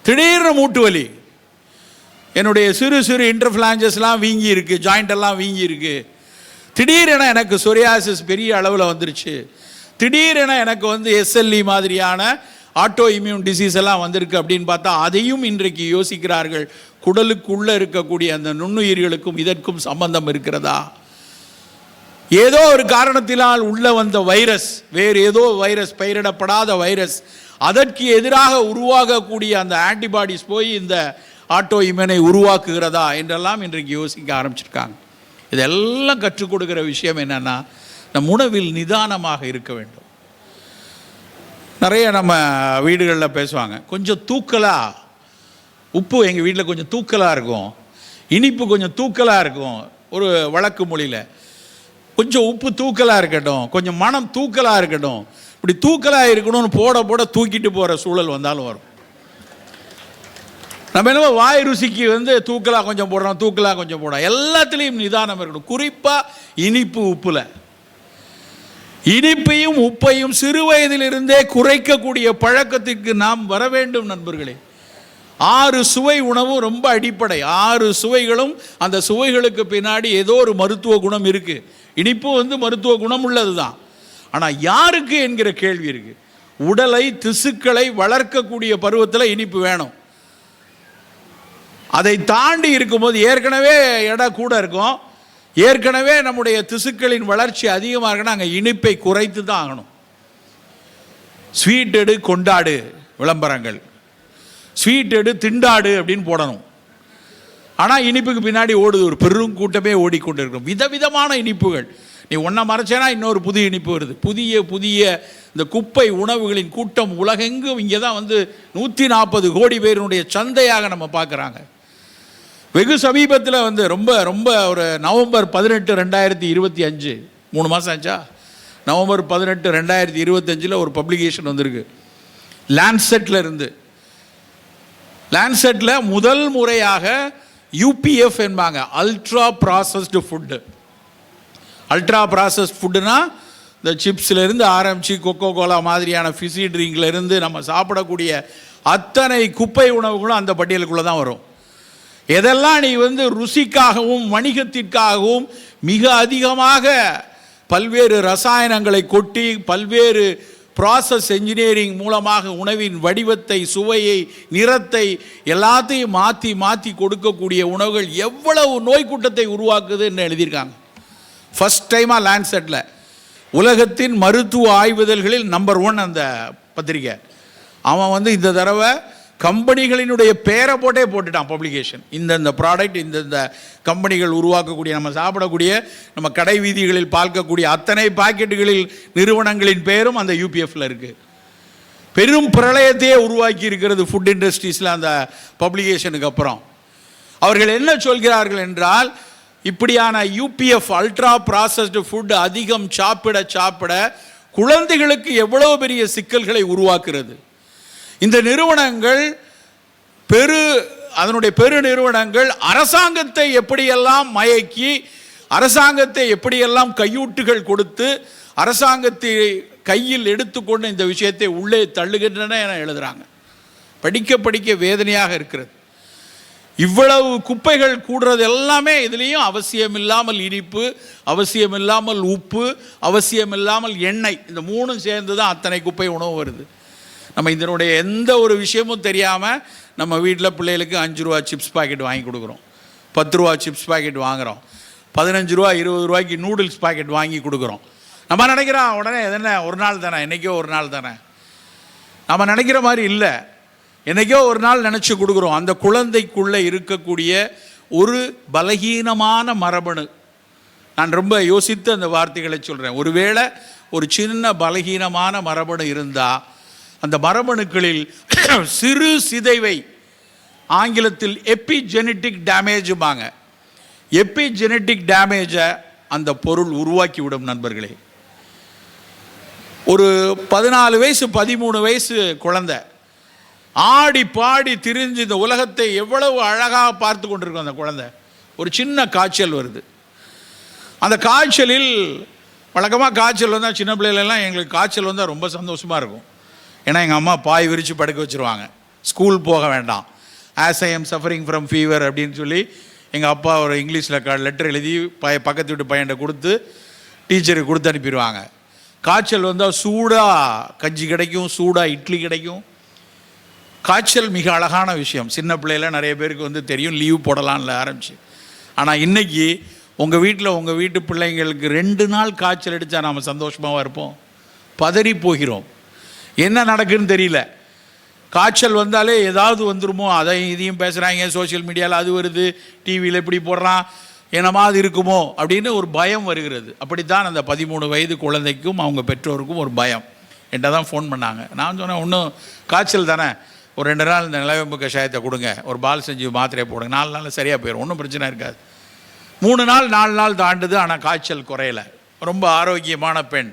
திடீர்னு மூட்டு வலி, என்னுடைய சிறு சிறு இன்டர்ஃப்ளாஞ்சஸ்லாம் வீங்கி இருக்கு, ஜாயிண்ட் எல்லாம் வீங்கி இருக்கு, திடீரென எனக்கு சொரியாசிஸ் பெரிய அளவில் வந்துருச்சு, திடீரென எனக்கு எஸ்எல்இ மாதிரியான ஆட்டோ இம்யூன் டிசீஸ் எல்லாம் வந்திருக்கு அப்படின்னு பார்த்தா அதையும் இன்றைக்கு யோசிக்கிறார்கள். குடலுக்குள்ளே இருக்கக்கூடிய அந்த நுண்ணுயிர்களுக்கும் இதற்கும் சம்பந்தம் இருக்கிறதா? ஏதோ ஒரு காரணத்தினால் உள்ள வந்த வைரஸ், வேறு ஏதோ வைரஸ், பெயரிடப்படாத வைரஸ், அதற்கு எதிராக உருவாகக்கூடிய அந்த ஆன்டிபாடிஸ் போய் இந்த ஆட்டோ இம்யூனை உருவாக்குகிறதா என்றெல்லாம் இன்றைக்கு யோசிக்க ஆரம்பிச்சிருக்காங்க. இதெல்லாம் கற்றுக் கொடுக்குற விஷயம் என்னன்னா, நம் உணவில் நிதானமாக இருக்க வேண்டும். நிறைய நம்ம வீடுகளில் பேசுவாங்க, கொஞ்சம் தூக்கலாக உப்பு எங்கள் வீட்டில் கொஞ்சம் தூக்கலாக இருக்கும், இனிப்பு கொஞ்சம் தூக்கலாக இருக்கும். ஒரு வழக்கு மொழியில் கொஞ்சம் உப்பு தூக்கலாக இருக்கட்டும், கொஞ்சம் மனம் தூக்கலாக இருக்கட்டும். இப்படி தூக்கலாக இருக்கணும்னு போட போட தூக்கிட்டு போகிற சூழல் வந்தாலும் வரும். நம்ம என்ன வாய் ருசிக்கு தூக்கலாக கொஞ்சம் போடுறோம், தூக்கலாக கொஞ்சம் போடுறோம். எல்லாத்துலேயும் நிதானம் இருக்கணும். குறிப்பாக இனிப்பு உப்புல. இனிப்பையும் உப்பையும் சிறு வயதிலிருந்தே குறைக்கக்கூடிய பழக்கத்திற்கு நாம் வர வேண்டும் நண்பர்களே. 6 சுவை உணவும் ரொம்ப அடிப்படை. 6 சுவைகளும் அந்த சுவைகளுக்கு பின்னாடி ஏதோ ஒரு மருத்துவ குணம் இருக்கு. இனிப்பு மருத்துவ குணம் உள்ளது தான். ஆனால் யாருக்கு என்கிற கேள்வி இருக்கு. உடலை திசுக்களை வளர்க்கக்கூடிய பருவத்தில் இனிப்பு வேணும். அதை தாண்டி இருக்கும்போது ஏற்கனவே எடை கூட இருக்கும், ஏற்கனவே நம்முடைய திசுக்களின் வளர்ச்சி அதிகமாக இருக்குன்னா அங்கே இனிப்பை குறைத்து தான் ஆகணும். ஸ்வீட் எடு கொண்டாடு விளம்பரங்கள், ஸ்வீட் எடு திண்டாடு அப்படின்னு போடணும். ஆனால் இனிப்புக்கு பின்னாடி ஓடுது ஒரு பெரும் கூட்டமே ஓடிக்கொண்டிருக்கும். விதவிதமான இனிப்புகள். நீ ஒன்றை மறைச்சேன்னா இன்னொரு புது இனிப்பு வருது. புதிய புதிய இந்த குப்பை உணவுகளின் கூட்டம் உலகெங்கும் இங்கே தான் 140 கோடி பேருடைய சந்தையாக நம்ம பார்க்குறாங்க. வெகு சமீபத்தில் வந்து ரொம்ப ரொம்ப ஒரு நவம்பர் 18, 2025, 3 மாதம் ஆச்சா, நவம்பர் 18, 2025 ஒரு பப்ளிகேஷன் வந்திருக்கு லான்செட்டில் இருந்து. லான்செட்டில் முதல் முறையாக UPF என்பாங்க, ultra processed food. Ultra processed ஃபுட்டுனா இந்த சிப்ஸ்லேருந்து ஆரம்பித்து கொக்கோ கோலா மாதிரியான ஃபிஸி ட்ரிங்க்லேருந்து நம்ம சாப்பிடக்கூடிய அத்தனை குப்பை உணவுகளும் அந்த பட்டியலுக்குள்ளே தான் வரும். எதெல்லாம் நீ வந்து ருசிக்காகவும் வணிகத்திற்காகவும் மிக அதிகமாக பல்வேறு ரசாயனங்களை கொட்டி பல்வேறு ப்ராசஸ் என்ஜினியரிங் மூலமாக உணவின் வடிவத்தை, சுவையை, நிறத்தை எல்லாத்தையும் மாற்றி மாற்றி கொடுக்கக்கூடிய உணவுகள் எவ்வளவு நோய் கூட்டத்தை உருவாக்குதுன்னு எழுதியிருக்காங்க. ஃபஸ்ட் டைமாக லான்செட்டில் உலகத்தின் மருத்துவ ஆய்வுதல்களில் நம்பர் 1 அந்த பத்திரிக்கை. அவன் வந்து இந்த தடவை கம்பெனிகளினுடைய பேரை போட்டுட்டான் பப்ளிகேஷன். இந்த ப்ராடக்ட் இந்த கம்பெனிகள் உருவாக்கக்கூடிய, நம்ம சாப்பிடக்கூடிய, நம்ம கடை வீதிகளில் பார்க்கக்கூடிய அத்தனை பாக்கெட்டுகளில் நிறுவனங்களின் பேரும் அந்த UPFல இருக்குது. பெரும் பிரளயத்தையே உருவாக்கி இருக்கிறது ஃபுட் இண்டஸ்ட்ரீஸில் அந்த பப்ளிகேஷனுக்கு அப்புறம். அவர்கள் என்ன சொல்கிறார்கள் என்றால், இப்படியான UPF அல்ட்ரா ப்ராசஸ்டு ஃபுட் அதிகம் சாப்பிட குழந்தைகளுக்கு எவ்வளவு பெரிய சிக்கல்களை உருவாக்குறது. இந்த நிறுவனங்கள் அதனுடைய பெரு நிறுவனங்கள் அரசாங்கத்தை எப்படியெல்லாம் மயக்கி, அரசாங்கத்தை எப்படியெல்லாம் கையூட்டுகள் கொடுத்து, அரசாங்கத்தை கையில் எடுத்துக்கொண்டு இந்த விஷயத்தை உள்ளே தள்ளுகின்றன என எழுதுகிறாங்க. படிக்க வேதனையாக இருக்கிறது. இவ்வளவு குப்பைகள் கூடுறது எல்லாமே இதுலேயும் அவசியமில்லாமல் இனிப்பு, அவசியமில்லாமல் உப்பு, அவசியமில்லாமல் எண்ணெய், இந்த 3 சேர்ந்து தான் அத்தனை குப்பை உணவு வருது. நம்ம இதனுடைய எந்த ஒரு விஷயமும் தெரியாமல் நம்ம வீட்டில் பிள்ளைகளுக்கு 5 ரூபா சிப்ஸ் பாக்கெட் வாங்கி கொடுக்குறோம், 10 ரூபா சிப்ஸ் பாக்கெட் வாங்குகிறோம், 15 ரூபா 20 ரூபாய்க்கு நூடுல்ஸ் பாக்கெட் வாங்கி கொடுக்குறோம். நம்ம நினைக்கிறோம் உடனே எதன ஒரு நாள் தானே, என்றைக்கோ ஒரு நாள் தானே. நம்ம நினைக்கிற மாதிரி இல்லை, என்றைக்கோ ஒரு நாள் நினச்சி கொடுக்குறோம். அந்த குழந்தைக்குள்ளே இருக்கக்கூடிய ஒரு பலகீனமான மரபணு, நான் ரொம்ப யோசித்து அந்த வார்த்தைகளை சொல்கிறேன். ஒருவேளை ஒரு சின்ன பலகீனமான மரபணு இருந்தால் அந்த மரபணுக்களில் சிறு சிதைவை ஆங்கிலத்தில் எபிஜெனட்டிக் டேமேஜுமாங்க, எபிஜெனட்டிக் டேமேஜை அந்த பொருள் உருவாக்கி விடும். நண்பர்களே, ஒரு 14 வயசு 13 வயசு குழந்தை ஆடி பாடி திரிஞ்சு இந்த உலகத்தை எவ்வளவு அழகாக பார்த்து கொண்டிருக்கும். அந்த குழந்தை ஒரு சின்ன காய்ச்சல் வருது. அந்த காய்ச்சலில் வழக்கமாக காய்ச்சல் வந்தால் சின்ன பிள்ளைகளெல்லாம் எங்களுக்கு காய்ச்சல் வந்தால் ரொம்ப சந்தோஷமாக இருக்கும். ஏன்னா எங்கள் அம்மா பாய் விரித்து படுக்க வச்சுருவாங்க, ஸ்கூல் போக வேண்டாம், as I am suffering from fever அப்படின்னு சொல்லி எங்கள் அப்பா ஒரு இங்கிலீஷில் லெட்டர் எழுதி பக்கத்து வீட்டு பையன்கிட்ட கொடுத்து டீச்சருக்கு கொடுத்து அனுப்பிடுவாங்க. காய்ச்சல் வந்தால் சூடாக கஞ்சி கிடைக்கும், சூடாக இட்லி கிடைக்கும். காய்ச்சல் மிக அழகான விஷயம். சின்ன பிள்ளையில் நிறைய பேருக்கு வந்து தெரியும், லீவ் போடலாம்ல ஆரம்பிச்சு. ஆனால் இன்றைக்கி உங்கள் வீட்டில் உங்கள் வீட்டு பிள்ளைங்களுக்கு 2 நாள் காய்ச்சல் அடித்தா நாம் சந்தோஷமாக இருப்போம், பதறி போகிறோம். என்ன நடக்குதுன்னு தெரியல. காய்ச்சல் வந்தாலே ஏதாவது வந்துருமோ, அதையும் இதையும் பேசுகிறாங்க, சோஷியல் மீடியாவில் அது வருது, டிவியில் இப்படி போடுறான், என்னமா அது இருக்குமோ அப்படின்னு ஒரு பயம் வருகிறது. அப்படித்தான் அந்த 13 வயது குழந்தைக்கும் அவங்க பெற்றோருக்கும் ஒரு பயம். என்கிட்ட தான் ஃபோன் பண்ணாங்க. நான் சொன்னேன், ஒன்றும் காய்ச்சல் தானே, ஒரு 2 நாள் இந்த நிலவேம்பு கஷாயத்தை கொடுங்க, ஒரு பால் செஞ்சு மாத்திரையை போடுங்க, 4 நாளில் சரியாக போயிடும், ஒன்றும் பிரச்சனை இருக்காது. 3 நாள் 4 நாள் தாண்டுது, ஆனால் காய்ச்சல் குறையலை. ரொம்ப ஆரோக்கியமான பெண்,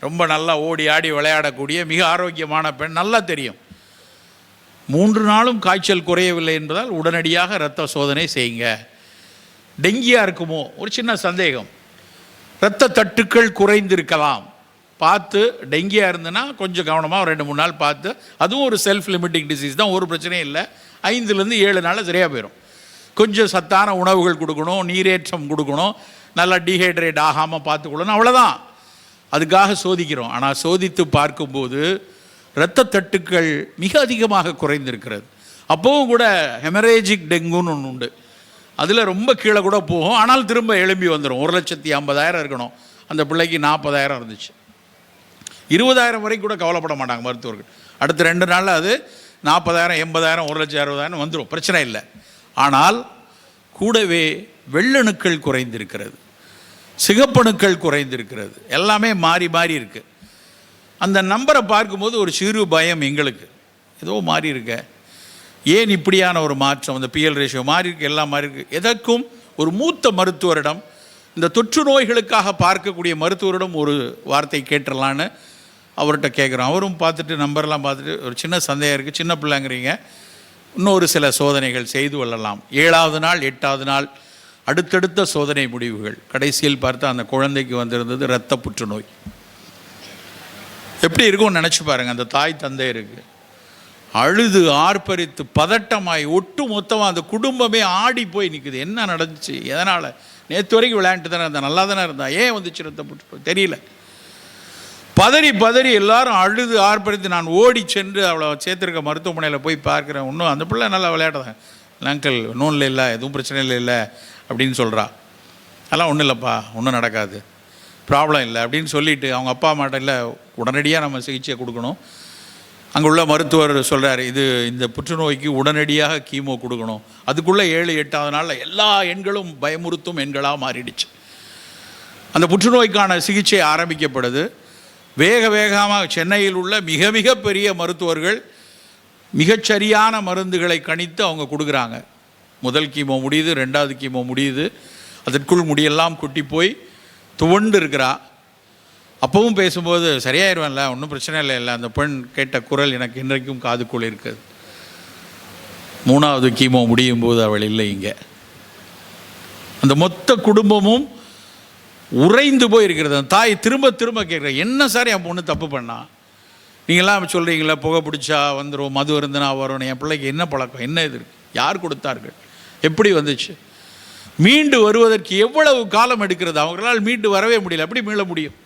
ரொம்ப நல்லா ஓடி ஆடி விளையாடக்கூடிய மிக ஆரோக்கியமான பெண், நல்லா தெரியும். 3 நாளும் காய்ச்சல் குறையவில்லை என்பதால் உடனடியாக இரத்த சோதனை செய்யுங்க. டெங்கியாக இருக்குமோ ஒரு சின்ன சந்தேகம், இரத்த தட்டுக்கள் குறைந்திருக்கலாம், பார்த்து. டெங்கியாக இருந்ததுன்னா கொஞ்சம் கவனமாக 2-3 நாள் பார்த்து, அதுவும் ஒரு செல்ஃப் லிமிட்டிங் டிசீஸ் தான், ஒரு பிரச்சனையும் இல்லை, 5லேருந்து 7 நாளில் சரியாக போயிடும். கொஞ்சம் சத்தான உணவுகள் கொடுக்கணும், நீரேற்றம் கொடுக்கணும், நல்லா டீஹைட்ரேட் ஆகாமல் பார்த்துக்கொள்ளணும், அவ்வளோதான். அதுக்காக சோதிக்கிறோம். ஆனால் சோதித்து பார்க்கும்போது இரத்த தட்டுக்கள் மிக அதிகமாக குறைந்திருக்கிறது. அப்போவும் கூட ஹெமரேஜிக் டெங்குன்னு ஒன்று உண்டு, அதில் ரொம்ப கீழே கூட போகும், ஆனால் திரும்ப எழும்பி வந்துடும். 1,50,000 இருக்கணும், அந்த பிள்ளைக்கு 40,000 இருந்துச்சு. 20,000 வரைக்கும் கூட கவலைப்பட மாட்டாங்க மருத்துவர்கள். அடுத்த 2 நாளில் அது 40,000, 80,000, 1,60,000 வந்துடும், பிரச்சனை இல்லை. ஆனால் கூடவே வெள்ளணுக்கள் குறைந்திருக்கிறது, சிகப்பணுக்கள் குறைந்திருக்கிறது, எல்லாமே மாறி மாறி இருக்குது. அந்த நம்பரை பார்க்கும்போது ஒரு சிறு பயம் எங்களுக்கு, ஏதோ மாறி இருக்க, ஏன் இப்படியான ஒரு மாற்றம்? அந்த பிஎல் ரேஷியோ மாறி இருக்கு, எல்லாம் மாறி இருக்கு. எதற்கும் ஒரு மூத்த மருத்துவரிடம், இந்த தொற்று நோய்களுக்காக பார்க்கக்கூடிய மருத்துவரிடம் ஒரு வார்த்தை கேட்டுடலான்னு அவர்கிட்ட கேட்குறோம். அவரும் பார்த்துட்டு நம்பர்லாம் பார்த்துட்டு ஒரு சின்ன சந்தேகம் இருக்குது, சின்ன பிள்ளைங்கிறீங்க, இன்னொரு சில சோதனைகள் செய்து கொள்ளலாம். 7வது நாள் 8வது நாள் அடுத்தடுத்த சோதனை முடிவுகள். கடைசியில் பார்த்தா அந்த குழந்தைக்கு வந்திருந்தது இரத்த புற்றுநோய். எப்படி இருக்கும்னு நினச்சி பாருங்கள். அந்த தாய் தந்தை இருக்குது, அழுது ஆர்ப்பரித்து பதட்டமாய் ஒட்டு மொத்தமாக அந்த குடும்பமே ஆடி போய் நிற்குது. என்ன நடந்துச்சு, எதனால்? நேற்று வரைக்கும் விளையாண்டு தானே இருந்தா, நல்லா தானே இருந்தா, ஏன் வந்துச்சு இரத்த புற்றுநோய் தெரியல. பதறி பதறி எல்லாரும் அழுது ஆர்ப்பரித்து நான் ஓடி சென்று அவளை சேர்த்துருக்க மருத்துவமனையில் போய் பார்க்குறேன். இன்னும் அந்த பிள்ளை நல்லா விளையாடுறேன், அங்கிள் ஒன்றும் இல்லை, எதுவும் பிரச்சனை இல்லை அப்படின்னு சொல்கிறா. அதெல்லாம் ஒன்றும் இல்லைப்பா, ஒன்றும் நடக்காது, ப்ராப்ளம் இல்லை அப்படின்னு சொல்லிவிட்டு அவங்க அப்பா அம்மாட்ட இல்லை உடனடியாக நம்ம சிகிச்சையை கொடுக்கணும். அங்கே உள்ள மருத்துவர் சொல்கிறார், இந்த புற்றுநோய்க்கு உடனடியாக கீமோ கொடுக்கணும். அதுக்குள்ளே 7-8வது நாளில் எல்லா எண்களும் பயமுறுத்தும் எண்களாக மாறிடுச்சு. அந்த புற்றுநோய்க்கான சிகிச்சை ஆரம்பிக்கப்படுது. வேக வேகமாக சென்னையில் உள்ள மிக மிக பெரிய மருத்துவர்கள் மிகச்சரியான மருந்துகளை கணித்து அவங்க கொடுக்குறாங்க. முதல் கீமோ முடியுது, 2வது கீமோ முடியுது. அதற்குள் முடியெல்லாம் குட்டி போய் துவண்டு இருக்கிறா. அப்பவும் பேசும்போது சரியாயிருவேன்ல, ஒன்றும் பிரச்சனை இல்லை. அந்த பெண் கேட்ட குரல் எனக்கு இன்றைக்கும் காதுக்குள் இருக்குது. 3வது கீமோ முடியும் போது அவள் இல்லை இங்கே. அந்த மொத்த குடும்பமும் உறைந்து போய் இருக்கிறது. அந்த தாய் திரும்ப திரும்ப கேட்குற, என்ன சார் என் பொண்ணு தப்பு பண்ணா? நீங்களாம் சொல்கிறீங்களா புகை பிடிச்சா வந்துடும், மது இருந்துனா வரணும், என் பிள்ளைக்கு என்ன பழக்கம், என்ன இது இருக்குது, யார் கொடுத்தார்கள், எப்படி வந்துச்சு, மீண்டு வருவதற்கு எவ்வளவு காலம் எடுக்கிறது? அவங்களால் மீண்டு வரவே முடியல. எப்படி மீள முடியும்?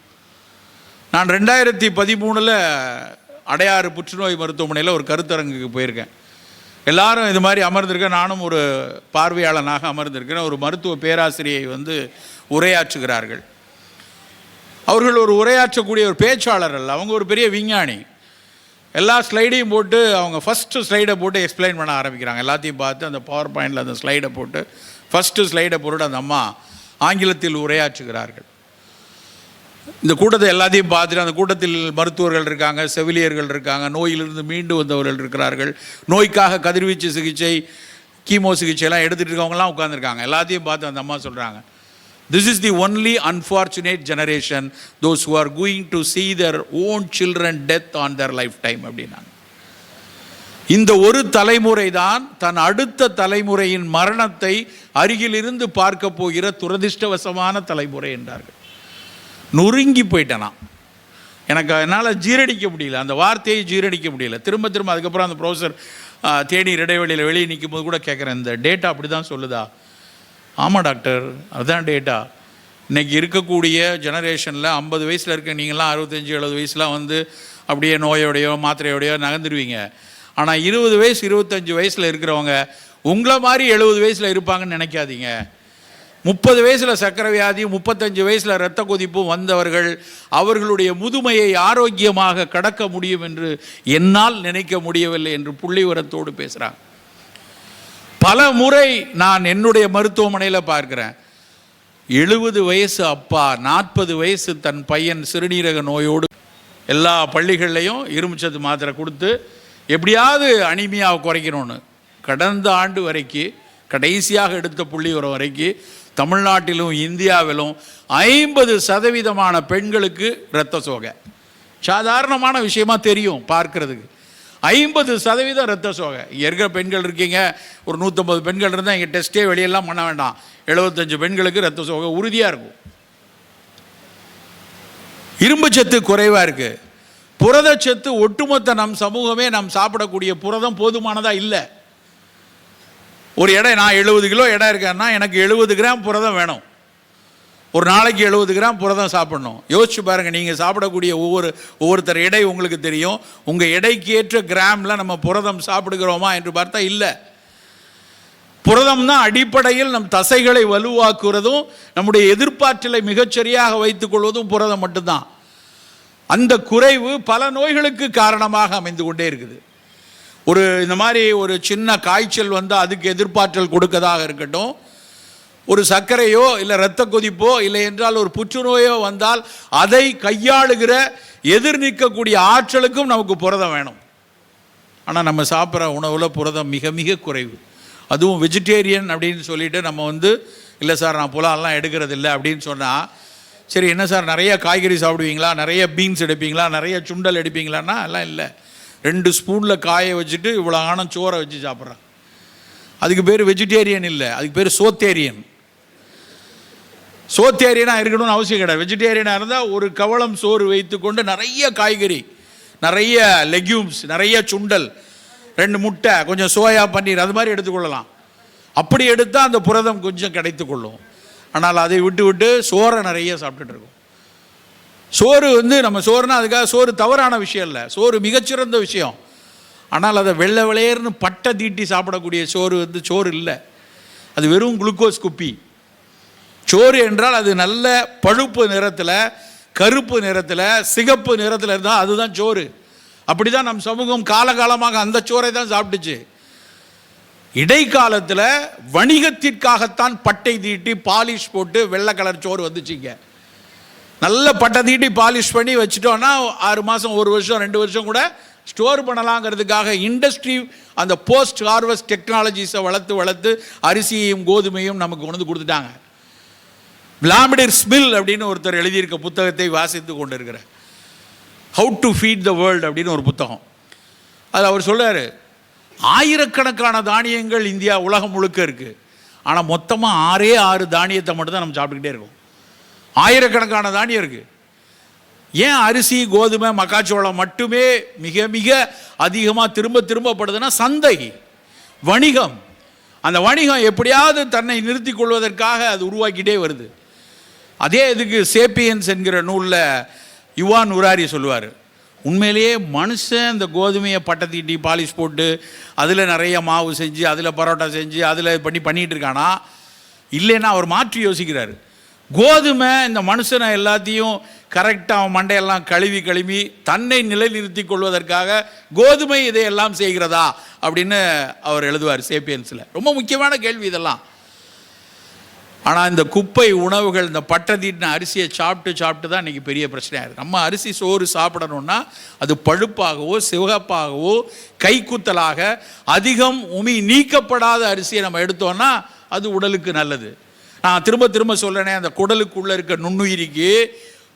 நான் 2013 அடையாறு புற்றுநோய் மருத்துவமனையில் ஒரு கருத்தரங்குக்கு போயிருக்கேன். எல்லாரும் இது மாதிரி அமர்ந்திருக்கேன், நானும் ஒரு பார்வையாளனாக அமர்ந்திருக்கிறேன். ஒரு மருத்துவ பேராசிரியை உரையாற்றுகிறார்கள். அவர்கள் ஒரு உரையாற்றக்கூடிய ஒரு பேச்சாளர் அல்ல, அவங்க ஒரு பெரிய விஞ்ஞானி. எல்லா ஸ்லைடையும் போட்டு அவங்க ஃபஸ்ட்டு ஸ்லைடை போட்டு எக்ஸ்பிளைன் பண்ண ஆரம்பிக்கிறாங்க. எல்லாத்தையும் பார்த்து அந்த பவர் பாயிண்டில் அந்த ஸ்லைடை போட்டு ஃபஸ்ட்டு ஸ்லைடை போட்டு அந்த அம்மா ஆங்கிலத்தில் உரையாற்றுகிறார்கள். இந்த கூட்டத்தை எல்லாத்தையும் பார்த்துட்டு, அந்த கூட்டத்தில் மருத்துவர்கள் இருக்காங்க, செவிலியர்கள் இருக்காங்க, நோயிலிருந்து மீண்டு வந்தவர்கள் இருக்கிறார்கள், நோய்க்காக கதிர்வீச்சு சிகிச்சை, கீமோ சிகிச்சையெல்லாம் எடுத்துகிட்டு இருக்கவங்கலாம் உட்காந்துருக்காங்க. எல்லாத்தையும் பார்த்து அந்த அம்மா சொல்கிறாங்க, this is the only unfortunate generation, those who are going to see their own children death on their lifetime அப்படின்னாங்க. இந்த ஒரு தலைமுறை தான் தன் அடுத்த தலைமுறையின் மரணத்தை அருகிலிருந்து பார்க்க போகிற துரதிர்ஷ்டவசமான தலைமுறை என்றார்கள். நொறுங்கி போயிட்டேனா, எனக்கு என்னால் ஜீரணிக்க முடியல, அந்த வார்த்தையை ஜீரணிக்க முடியல. திரும்ப திரும்ப அதுக்கப்புறம் அந்த ப்ரொஃபஸர் தேநீர் இடைவெளியில் வெளியே நிற்கும் போது கூட கேட்குறேன், இந்த டேட்டா அப்படி தான் சொல்லுதா? ஆமாம் டாக்டர், அதுதான் டேட்டா. இன்றைக்கி இருக்கக்கூடிய ஜெனரேஷனில் 50 வயசில் இருக்க நீங்களாம் 65-70 வயசுலாம் அப்படியே நோயோடையோ மாத்திரையோடையோ நகர்ந்துருவீங்க. ஆனால் 20 வயசு 25 வயசில் இருக்கிறவங்க உங்களை மாதிரி 70 வயசில் இருப்பாங்கன்னு நினைக்காதீங்க. 30 வயசில் சர்க்கரை வியாதியும் 35 வயசில் இரத்த கொதிப்பும் வந்தவர்கள் அவர்களுடைய முதுமையை ஆரோக்கியமாக கடக்க முடியும் என்று என்னால் நினைக்க முடியவில்லை என்று புள்ளிவிவரத்தோடு பேசுகிறாங்க. பல முறை நான் என்னுடைய மருத்துவமனையில் பார்க்கிறேன், 70 வயசு அப்பா 40 வயசு தன் பையன் சிறுநீரக நோயோடு எல்லா பள்ளிகள்லையும் இரும்புச்சத்து மாத்திரை கொடுத்து எப்படியாவது அனிமியாவை குறைக்கணும்னு. கடந்த ஆண்டு வரைக்கும் கடைசியாக எடுத்த புள்ளிவிவரம் வரைக்கும் தமிழ்நாட்டிலும் இந்தியாவிலும் 50% பெண்களுக்கு இரத்த சோகை. சாதாரணமான விஷயமா தெரியும் பார்க்கறதுக்கு. 50% இரத்த சோகை. இங்கே இருக்கிற பெண்கள் இருக்கீங்க, ஒரு 150 பெண்கள் இருந்தால் இங்கே டெஸ்ட்டே வெளியெல்லாம் பண்ண வேண்டாம், 75 பெண்களுக்கு இரத்த சோகை உறுதியாக இருக்கும். இரும்புச்சத்து குறைவாக இருக்குது. புரதச்சத்து ஒட்டுமொத்த நம் சமூகமே நாம் சாப்பிடக்கூடிய புரதம் போதுமானதாக இல்லை. ஒரு எடை, நான் 70 கிலோ எடை இருக்கேன்னா எனக்கு 70 கிராம் புரதம் வேணும். ஒரு நாளைக்கு 70 கிராம் புரதம் சாப்பிடணும். யோசிச்சு பாருங்கள், நீங்கள் சாப்பிடக்கூடிய ஒவ்வொருத்தர் எடை உங்களுக்கு தெரியும். உங்கள் எடைக்கு ஏற்ற கிராமில் நம்ம புரதம் சாப்பிடுகிறோமா என்று பார்த்தா இல்லை. புரதம் தான் அடிப்படையில் நம் தசைகளை வலுவாக்குறதும் நம்முடைய எதிர்ப்பாற்றலை மிகச்சரியாக வைத்துக் கொள்வதும் புரதம் மட்டும்தான். அந்த குறைவு பல நோய்களுக்கு காரணமாக அமைந்து கொண்டே இருக்குது. இந்த மாதிரி ஒரு சின்ன காய்ச்சல் வந்தால் அதுக்கு எதிர்ப்பாற்றல் கொடுக்கதாக இருக்கட்டும், ஒரு சர்க்கரையோ இல்லை இரத்த கொதிப்போ இல்லை என்றால் ஒரு புற்றுநோயோ வந்தால் அதை கையாளுகிற எதிர் நிற்கக்கூடிய ஆற்றலுக்கும் நமக்கு புரதம் வேணும். ஆனால் நம்ம சாப்பிட்ற உணவில் புரதம் மிக மிக குறைவு. அதுவும் வெஜிடேரியன் அப்படின்னு சொல்லிட்டு நம்ம வந்து இல்லை சார் நான் புலால்லாம் எடுக்கிறது இல்லை அப்படின்னு சொன்னால், சரி என்ன சார் நிறைய காய்கறி சாப்பிடுவீங்களா, நிறைய பீன்ஸ் எடுப்பீங்களா, நிறைய சுண்டல் எடுப்பீங்களான்னா எல்லாம் இல்லை. 2 ஸ்பூனில் காயை வச்சுட்டு இவ்வளோ ஆனம் சோறை வச்சு சாப்பிட்றான். அதுக்கு பேர் வெஜிடேரியன் இல்லை, அதுக்கு பேர் சோத்தேரியன். சோத்தேரியனாக இருக்கணும்னு அவசியம் கிடையாது. வெஜிடேரியனாக இருந்தால் ஒரு கவளம் சோறு வைத்து கொண்டு நிறைய காய்கறி, நிறைய லெக்யூம்ஸ், நிறைய சுண்டல், 2 முட்டை, கொஞ்சம் சோயா பன்னீர் அது மாதிரி எடுத்துக்கொள்ளலாம். அப்படி எடுத்தால் அந்த புரதம் கொஞ்சம் கிடைத்து கொள்ளும். ஆனால் அதை விட்டு விட்டு சோறை நிறைய சாப்பிட்டுட்டு இருக்கோம். சோறு வந்து நம்ம சோறுனா அதுக்காக சோறு தவறான விஷயம் இல்லை, சோறு மிகச்சிறந்த விஷயம். ஆனால் அதை வெள்ளை வெளையர்னு பட்டை தீட்டி சாப்பிடக்கூடிய சோறு வந்து சோறு இல்லை, அது வெறும் குளுக்கோஸ் குப்பி. சோறு என்றால் அது நல்ல பழுப்பு நிறத்தில், கருப்பு நிறத்தில், சிகப்பு நிறத்தில் இருந்தால் அதுதான் சோறு. அப்படி தான் நம் சமூகம் காலகாலமாக அந்த சோறை தான் சாப்பிட்டுச்சு. இடைக்காலத்தில் வணிகத்திற்காகத்தான் பட்டை தீட்டி பாலிஷ் போட்டு வெள்ளை கலர் சோறு வந்துச்சுங்க. நல்ல பட்டை தீட்டி பாலிஷ் பண்ணி வச்சுட்டோன்னா 6 மாதம், 1 வருஷம், 2 வருஷம் கூட ஸ்டோர் பண்ணலாங்கிறதுக்காக இண்டஸ்ட்ரி அந்த போஸ்ட் ஹார்வெஸ்ட் டெக்னாலஜிஸை வளர்த்து அரிசியையும் கோதுமையும் நமக்கு கொண்டு வந்து கொடுத்துட்டாங்க. விளாடிமிர் ஸ்மில் அப்படின்னு ஒருத்தர் எழுதியிருக்க புத்தகத்தை வாசித்து கொண்டு இருக்கிறேன், how to feed the world அப்படின்னு ஒரு புத்தகம். அதில் அவர் சொல்றாரு, ஆயிரக்கணக்கான தானியங்கள் இந்தியா உலகம் முழுக்க இருக்குது, ஆனால் மொத்தமாக 6 தானியத்தை மட்டும் தான் நம்ம சாப்பிட்டுக்கிட்டே இருக்கோம். ஆயிரக்கணக்கான தானியம் இருக்குது. ஏன் அரிசி, கோதுமை, மக்காச்சோளம் மட்டுமே மிக மிக அதிகமாக திரும்பப்படுதுன்னா சந்தை, வணிகம். அந்த வணிகம் எப்படியாவது தன்னை நிறுத்தி கொள்வதற்காக அது உருவாக்கிட்டே வருது. அதே இதுக்கு சேப்பியன்ஸ் என்கிற நூலில் யுவான் உராரி சொல்லுவார், உண்மையிலேயே மனுஷன் இந்த கோதுமையை பட்டை தீட்டி பாலிஷ் போட்டு அதில் நிறைய மாவு செஞ்சு அதில் பரோட்டா செஞ்சு அதில் பண்ணிட்டு இருக்கானா இல்லைன்னா அவர் மாற்றி யோசிக்கிறார். கோதுமை இந்த மனுஷனை எல்லாத்தையும் கரெக்டாக அவன் மண்டையெல்லாம் கழுவி தன்னை நிலைநிறுத்தி கொள்வதற்காக கோதுமை இதையெல்லாம் செய்கிறதா அப்படின்னு அவர் எழுதுவார் சேப்பியன்ஸில். ரொம்ப முக்கியமான கேள்வி இதெல்லாம். ஆனால் இந்த குப்பை உணவுகள், இந்த பட்டை தீட்டின அரிசியை சாப்பிட்டு தான் இன்றைக்கி பெரிய பிரச்சனையாக இருக்குது. நம்ம அரிசி சோறு சாப்பிடணுன்னா அது பழுப்பாகவோ சிவப்பாகவோ கைக்குத்தலாக அதிகம் உமி நீக்கப்படாத அரிசியை நம்ம எடுத்தோன்னா அது உடலுக்கு நல்லது. நான் திரும்ப சொல்கிறேனே, அந்த குடலுக்குள்ளே இருக்க நுண்ணுயிரிக்கு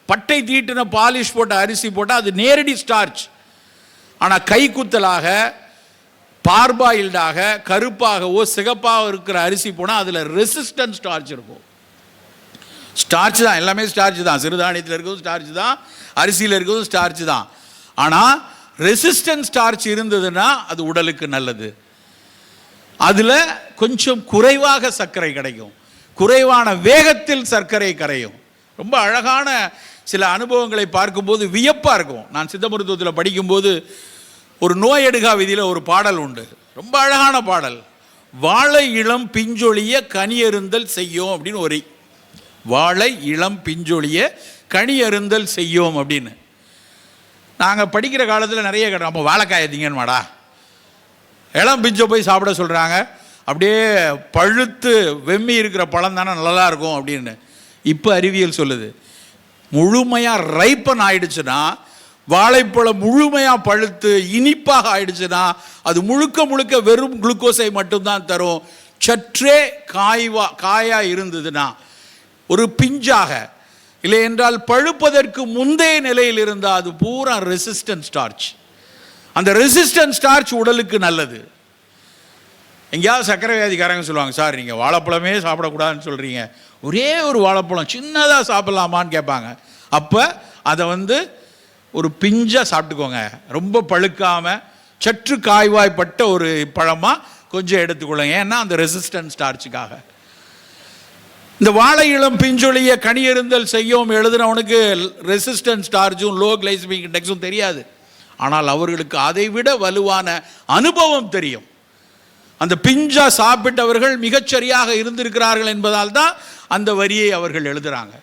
பட்டை தீட்டின பாலிஷ் போட்ட அரிசி போட்டால் அது நேரடி ஸ்டார்ச். ஆனால் கைக்குத்தலாக பார்பாயில்டாக கருப்பாகவோ சிகப்பாக இருக்கிற அரிசி போனால் அதில் ரெசிஸ்டன்ட் ஸ்டார்ச் இருக்கும். ஸ்டார்ச் தான், எல்லாமே ஸ்டார்ச் தான். சிறுதானியத்தில் இருக்கிறதும் ஸ்டார்ச் தான், அரிசியில் இருக்கிறதும் ஸ்டார்ச் தான். ஆனால் ரெசிஸ்டன்ட் ஸ்டார்ச் இருந்ததுன்னா அது உடலுக்கு நல்லது. அதில் கொஞ்சம் குறைவாக சர்க்கரை கிடைக்கும், குறைவான வேகத்தில் சர்க்கரை கரையும். ரொம்ப அழகான சில அனுபவங்களை பார்க்கும்போது வியப்பாக இருக்கும். நான் சித்த மருத்துவத்தில் படிக்கும்போது ஒரு நோய் எடுகா விதியில் ஒரு பாடல் உண்டு, ரொம்ப அழகான பாடல். வாழை இளம் பிஞ்சொழிய கனியருந்தல் செய்யோம் அப்படின்னு ஒரு, வாழை இளம் பிஞ்சொழிய கனியருந்தல் செய்யோம் அப்படின்னு. நாங்கள் படிக்கிற காலத்தில் நிறைய கேட்டோம், அப்போ வாழைக்காய் எதிங்கன்னு மாடா, இளம் பிஞ்சை போய் சாப்பிட சொல்கிறாங்க, அப்படியே பழுத்து வெம்மி இருக்கிற பழம் தானே நல்லா இருக்கும் அப்படின்னு. இப்போ அறிவியல் சொல்லுது, முழுமையாக ரைப்பன் ஆயிடுச்சுன்னா, வாழைப்பழம் முழுமையாக பழுத்து இனிப்பாக ஆயிடுச்சுன்னா அது முழுக்க வெறும் குளுக்கோஸை மட்டும்தான் தரும். சற்றே காயாக இருந்ததுன்னா, ஒரு பிஞ்சாக இல்லை என்றால் பழுப்பதற்கு முந்தைய நிலையில் இருந்தால் அது பூரா ரெசிஸ்டன்ட் ஸ்டார்ச். அந்த ரெசிஸ்டன்ட் ஸ்டார்ச் உடலுக்கு நல்லது. எங்கேயாவது சர்க்கரை வியாதிக்காரங்க சொல்லுவாங்க, சார் நீங்கள் வாழைப்பழமே சாப்பிடக்கூடாதுன்னு சொல்கிறீங்க, ஒரே ஒரு வாழைப்பழம் சின்னதாக சாப்பிட்லாமான்னு கேட்பாங்க. அப்போ அதை ஒரு பிஞ்சாக சாப்பிட்டுக்கோங்க, ரொம்ப பழுக்காமல் சற்று காய்வாய்ப்பட்ட ஒரு பழமாக கொஞ்சம் எடுத்துக்கொள்ளுங்க. ஏன்னா அந்த ரெசிஸ்டன்ட் ஸ்டார்ச்சுக்காக. இந்த வாழை இளம் பிஞ்சொழிய கனியருந்தல் செய்யோம் எழுதுனவனுக்கு ரெசிஸ்டன்ட் ஸ்டார்ச்சும் லோ கிளைசமிக் இண்டெக்ஸும் தெரியாது. ஆனால் அவர்களுக்கு அதை விட வலுவான அனுபவம் தெரியும். அந்த பிஞ்சா சாப்பிட்டவர்கள் மிகச்சரியாக இருந்திருக்கிறார்கள் என்பதால் தான் அந்த வரியை அவர்கள் எழுதுகிறாங்க.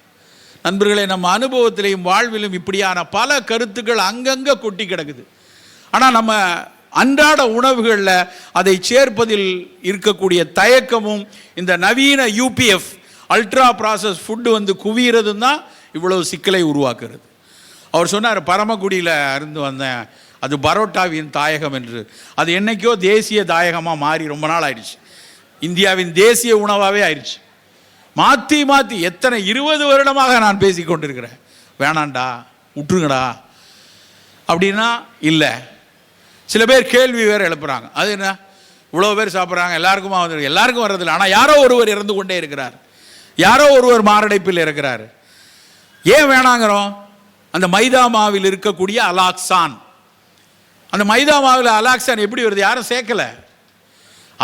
நண்பர்களே, நம்ம அனுபவத்திலையும் வாழ்விலும் இப்படியான பல கருத்துக்கள் அங்கங்கே கொட்டி கிடக்குது. ஆனால் நம்ம அன்றாட உணவுகளில் அதை சேர்ப்பதில் இருக்கக்கூடிய தயக்கமும் இந்த நவீன யூபிஎஃப் அல்ட்ரா ப்ராசஸ் ஃபுட்டு குவியறதும் தான் இவ்வளவு சிக்கலை உருவாக்குறது. அவர் சொன்னார், பரமக்குடியில் இருந்து வந்தேன், அது பரோட்டாவின் தாயகம் என்று. அது என்னைக்கோ தேசிய தாயகமாக மாறி ரொம்ப நாள் ஆயிடுச்சு. இந்தியாவின் தேசிய உணவாகவே ஆயிடுச்சு. மாற்றி மாற்றி எத்தனை 20 வருடமாக நான் பேசி கொண்டிருக்கிறேன். வேணாண்டா, விட்டுருங்கடா அப்படின்னா இல்லை. சில பேர் கேள்வி வேறு எழுப்புறாங்க. அது என்ன, இவ்வளோ பேர் சாப்பிட்றாங்க, எல்லாருக்குமா வந்து? எல்லாருக்கும் வர்றதில்லை. ஆனால் யாரோ ஒருவர் இறந்து கொண்டே இருக்கிறார், யாரோ ஒருவர் மாரடைப்பில் இருக்கிறார். ஏன் வேணாங்கிறோம்? அந்த மைதா மாவில் இருக்கக்கூடிய அலாக்சான். அந்த மைதா மாவில் அலாக்சான் எப்படி வருது? யாரும் சேர்க்கலை.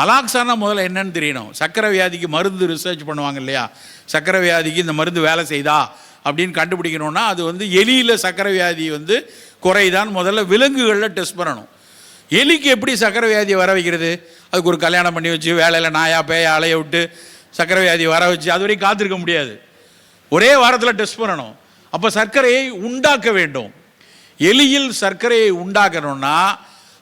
அலாக்சானா முதல்ல என்னன்னு தெரியணும். சக்கரை வியாதிக்கு மருந்து ரிசர்ச் பண்ணுவாங்க இல்லையா? சக்கரை வியாதிக்கு இந்த மருந்து வேலை செய்தா அப்படின்னு கண்டுபிடிக்கணும்னா அது வந்து எலியில் சக்கரை வியாதி வந்து குறைதான் முதல்ல விலங்குகளில் டெஸ்ட் பண்ணணும். எலிக்கு எப்படி சக்கரை வியாதியை வர வைக்கிறது? அதுக்கு ஒரு கல்யாணம் பண்ணி வச்சு வேலையில் நாயா பேய அலைய விட்டு சக்கரை வியாதி வர வச்சு அது வரைக்கும் காத்திருக்க முடியாது. ஒரே வாரத்தில் டெஸ்ட் பண்ணணும். அப்போ சர்க்கரையை உண்டாக்க வேண்டும். எலியில் சர்க்கரையை உண்டாக்கணும்னா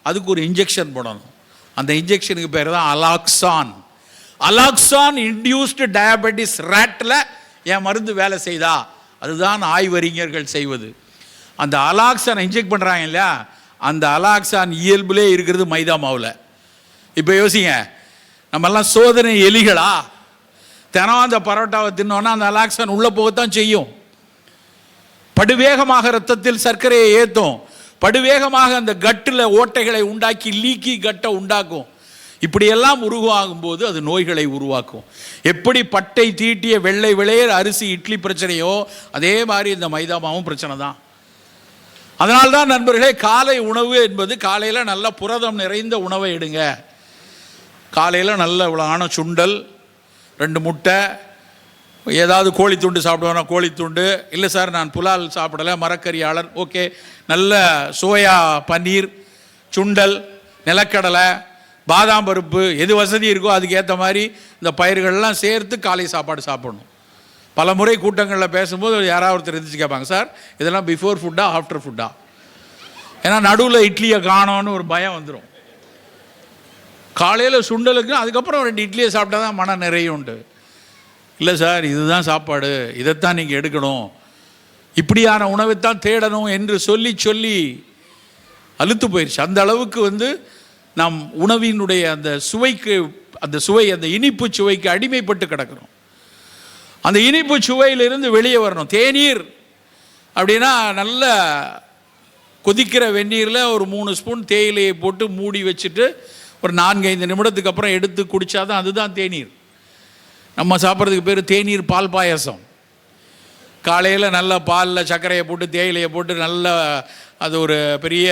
அதுக்கு ஒரு இன்ஜெக்ஷன் போடணும். அந்த இன்ஜெக்ஷனுக்கு பேர் தான் அலாக்சான். அலாக்சான் இன்டியூஸ்டு டயபெட்டிஸ் ரேட்டில் என் மருந்து வேலை செய்தா, அதுதான் ஆய்வறிஞர்கள் செய்வது. அந்த அலாக்சான் இன்ஜெக்ட் பண்ணுறாங்க இல்லையா, அந்த அலாக்சான் இயல்புலே இருக்கிறது மைதா மாவில். இப்போ யோசிங்க, நம்மெல்லாம் சோதனை எலிகளா? தினம் அந்த பரோட்டாவை தின்னோன்னா அந்த அலாக்சான் உள்ளே போகத்தான் செய்யும். படுவேகமாக ரத்தத்தில் சர்க்கரையை ஏற்றும், படுவேகமாக அந்த கட்டில் ஓட்டைகளை உண்டாக்கி லீக்கி கட்டை உண்டாக்கும். இப்படியெல்லாம் உருவாகும் போது அது நோய்களை உருவாக்கும். எப்படி பட்டை தீட்டிய வெள்ளை விளையர் அரிசி இட்லி பிரச்சனையோ அதே மாதிரி இந்த மைதா மாவும் பிரச்சனை தான். அதனால்தான் நண்பர்களே, காலை உணவு என்பது காலையில் நல்ல புரதம் நிறைந்த உணவை எடுங்க. காலையில் நல்ல இவ்வளோ சுண்டல், 2 முட்டை, ஏதாவது கோழி துண்டு சாப்பிடுவேன்னா கோழி துண்டு, இல்லை சார் நான் புலால் சாப்பிடலை மரக்கறியாளர், ஓகே, நல்ல சோயா பன்னீர், சுண்டல், நிலக்கடலை, பாதாம் பருப்பு, எது வசதி இருக்கோ அதுக்கு ஏற்ற மாதிரி இந்த பயிர்கள்லாம் சேர்த்து காலை சாப்பாடு சாப்பிடணும். பல முறை கூட்டங்களில் பேசும்போது யாராவது ஒருத்தர் எதிர்த்து கேட்பாங்க, சார் இதெல்லாம் பிஃபோர் ஃபுட்டா ஆஃப்டர் ஃபுட்டா? ஏன்னா நடுவில் இட்லியை காணோன்னு ஒரு பயம் வந்துடும். காலையில் சுண்டலுக்கு அதுக்கப்புறம் 2 இட்லியை சாப்பிட்டா தான் மன நிறையும் உண்டு. இல்லை சார் இதுதான் சாப்பாடு, இதைத்தான் நீங்கள் எடுக்கணும், இப்படியான உணவைத்தான் தேடணும் என்று சொல்லி சொல்லி அலுத்து போயிடுச்சு. அந்த அளவுக்கு வந்து நாம் உணவினுடைய அந்த சுவைக்கு, அந்த சுவை, அந்த இனிப்பு சுவைக்கு அடிமைப்பட்டு கிடக்கிறோம். அந்த இனிப்பு சுவையிலிருந்து வெளியே வரணும். தேநீர் அப்படின்னா நல்ல கொதிக்கிற வெந்நீரில் ஒரு 3 ஸ்பூன் தேயிலையை போட்டு மூடி வச்சுட்டு ஒரு 4-5 நிமிடத்துக்கு அப்புறம் எடுத்து குடித்தாதான் அதுதான் தேநீர். நம்ம சாப்பிட்றதுக்கு பேர் தேநீர் பால் பாயசம். காலையில் நல்ல பாலில் சர்க்கரையை போட்டு தேயிலையை போட்டு நல்ல அது ஒரு பெரிய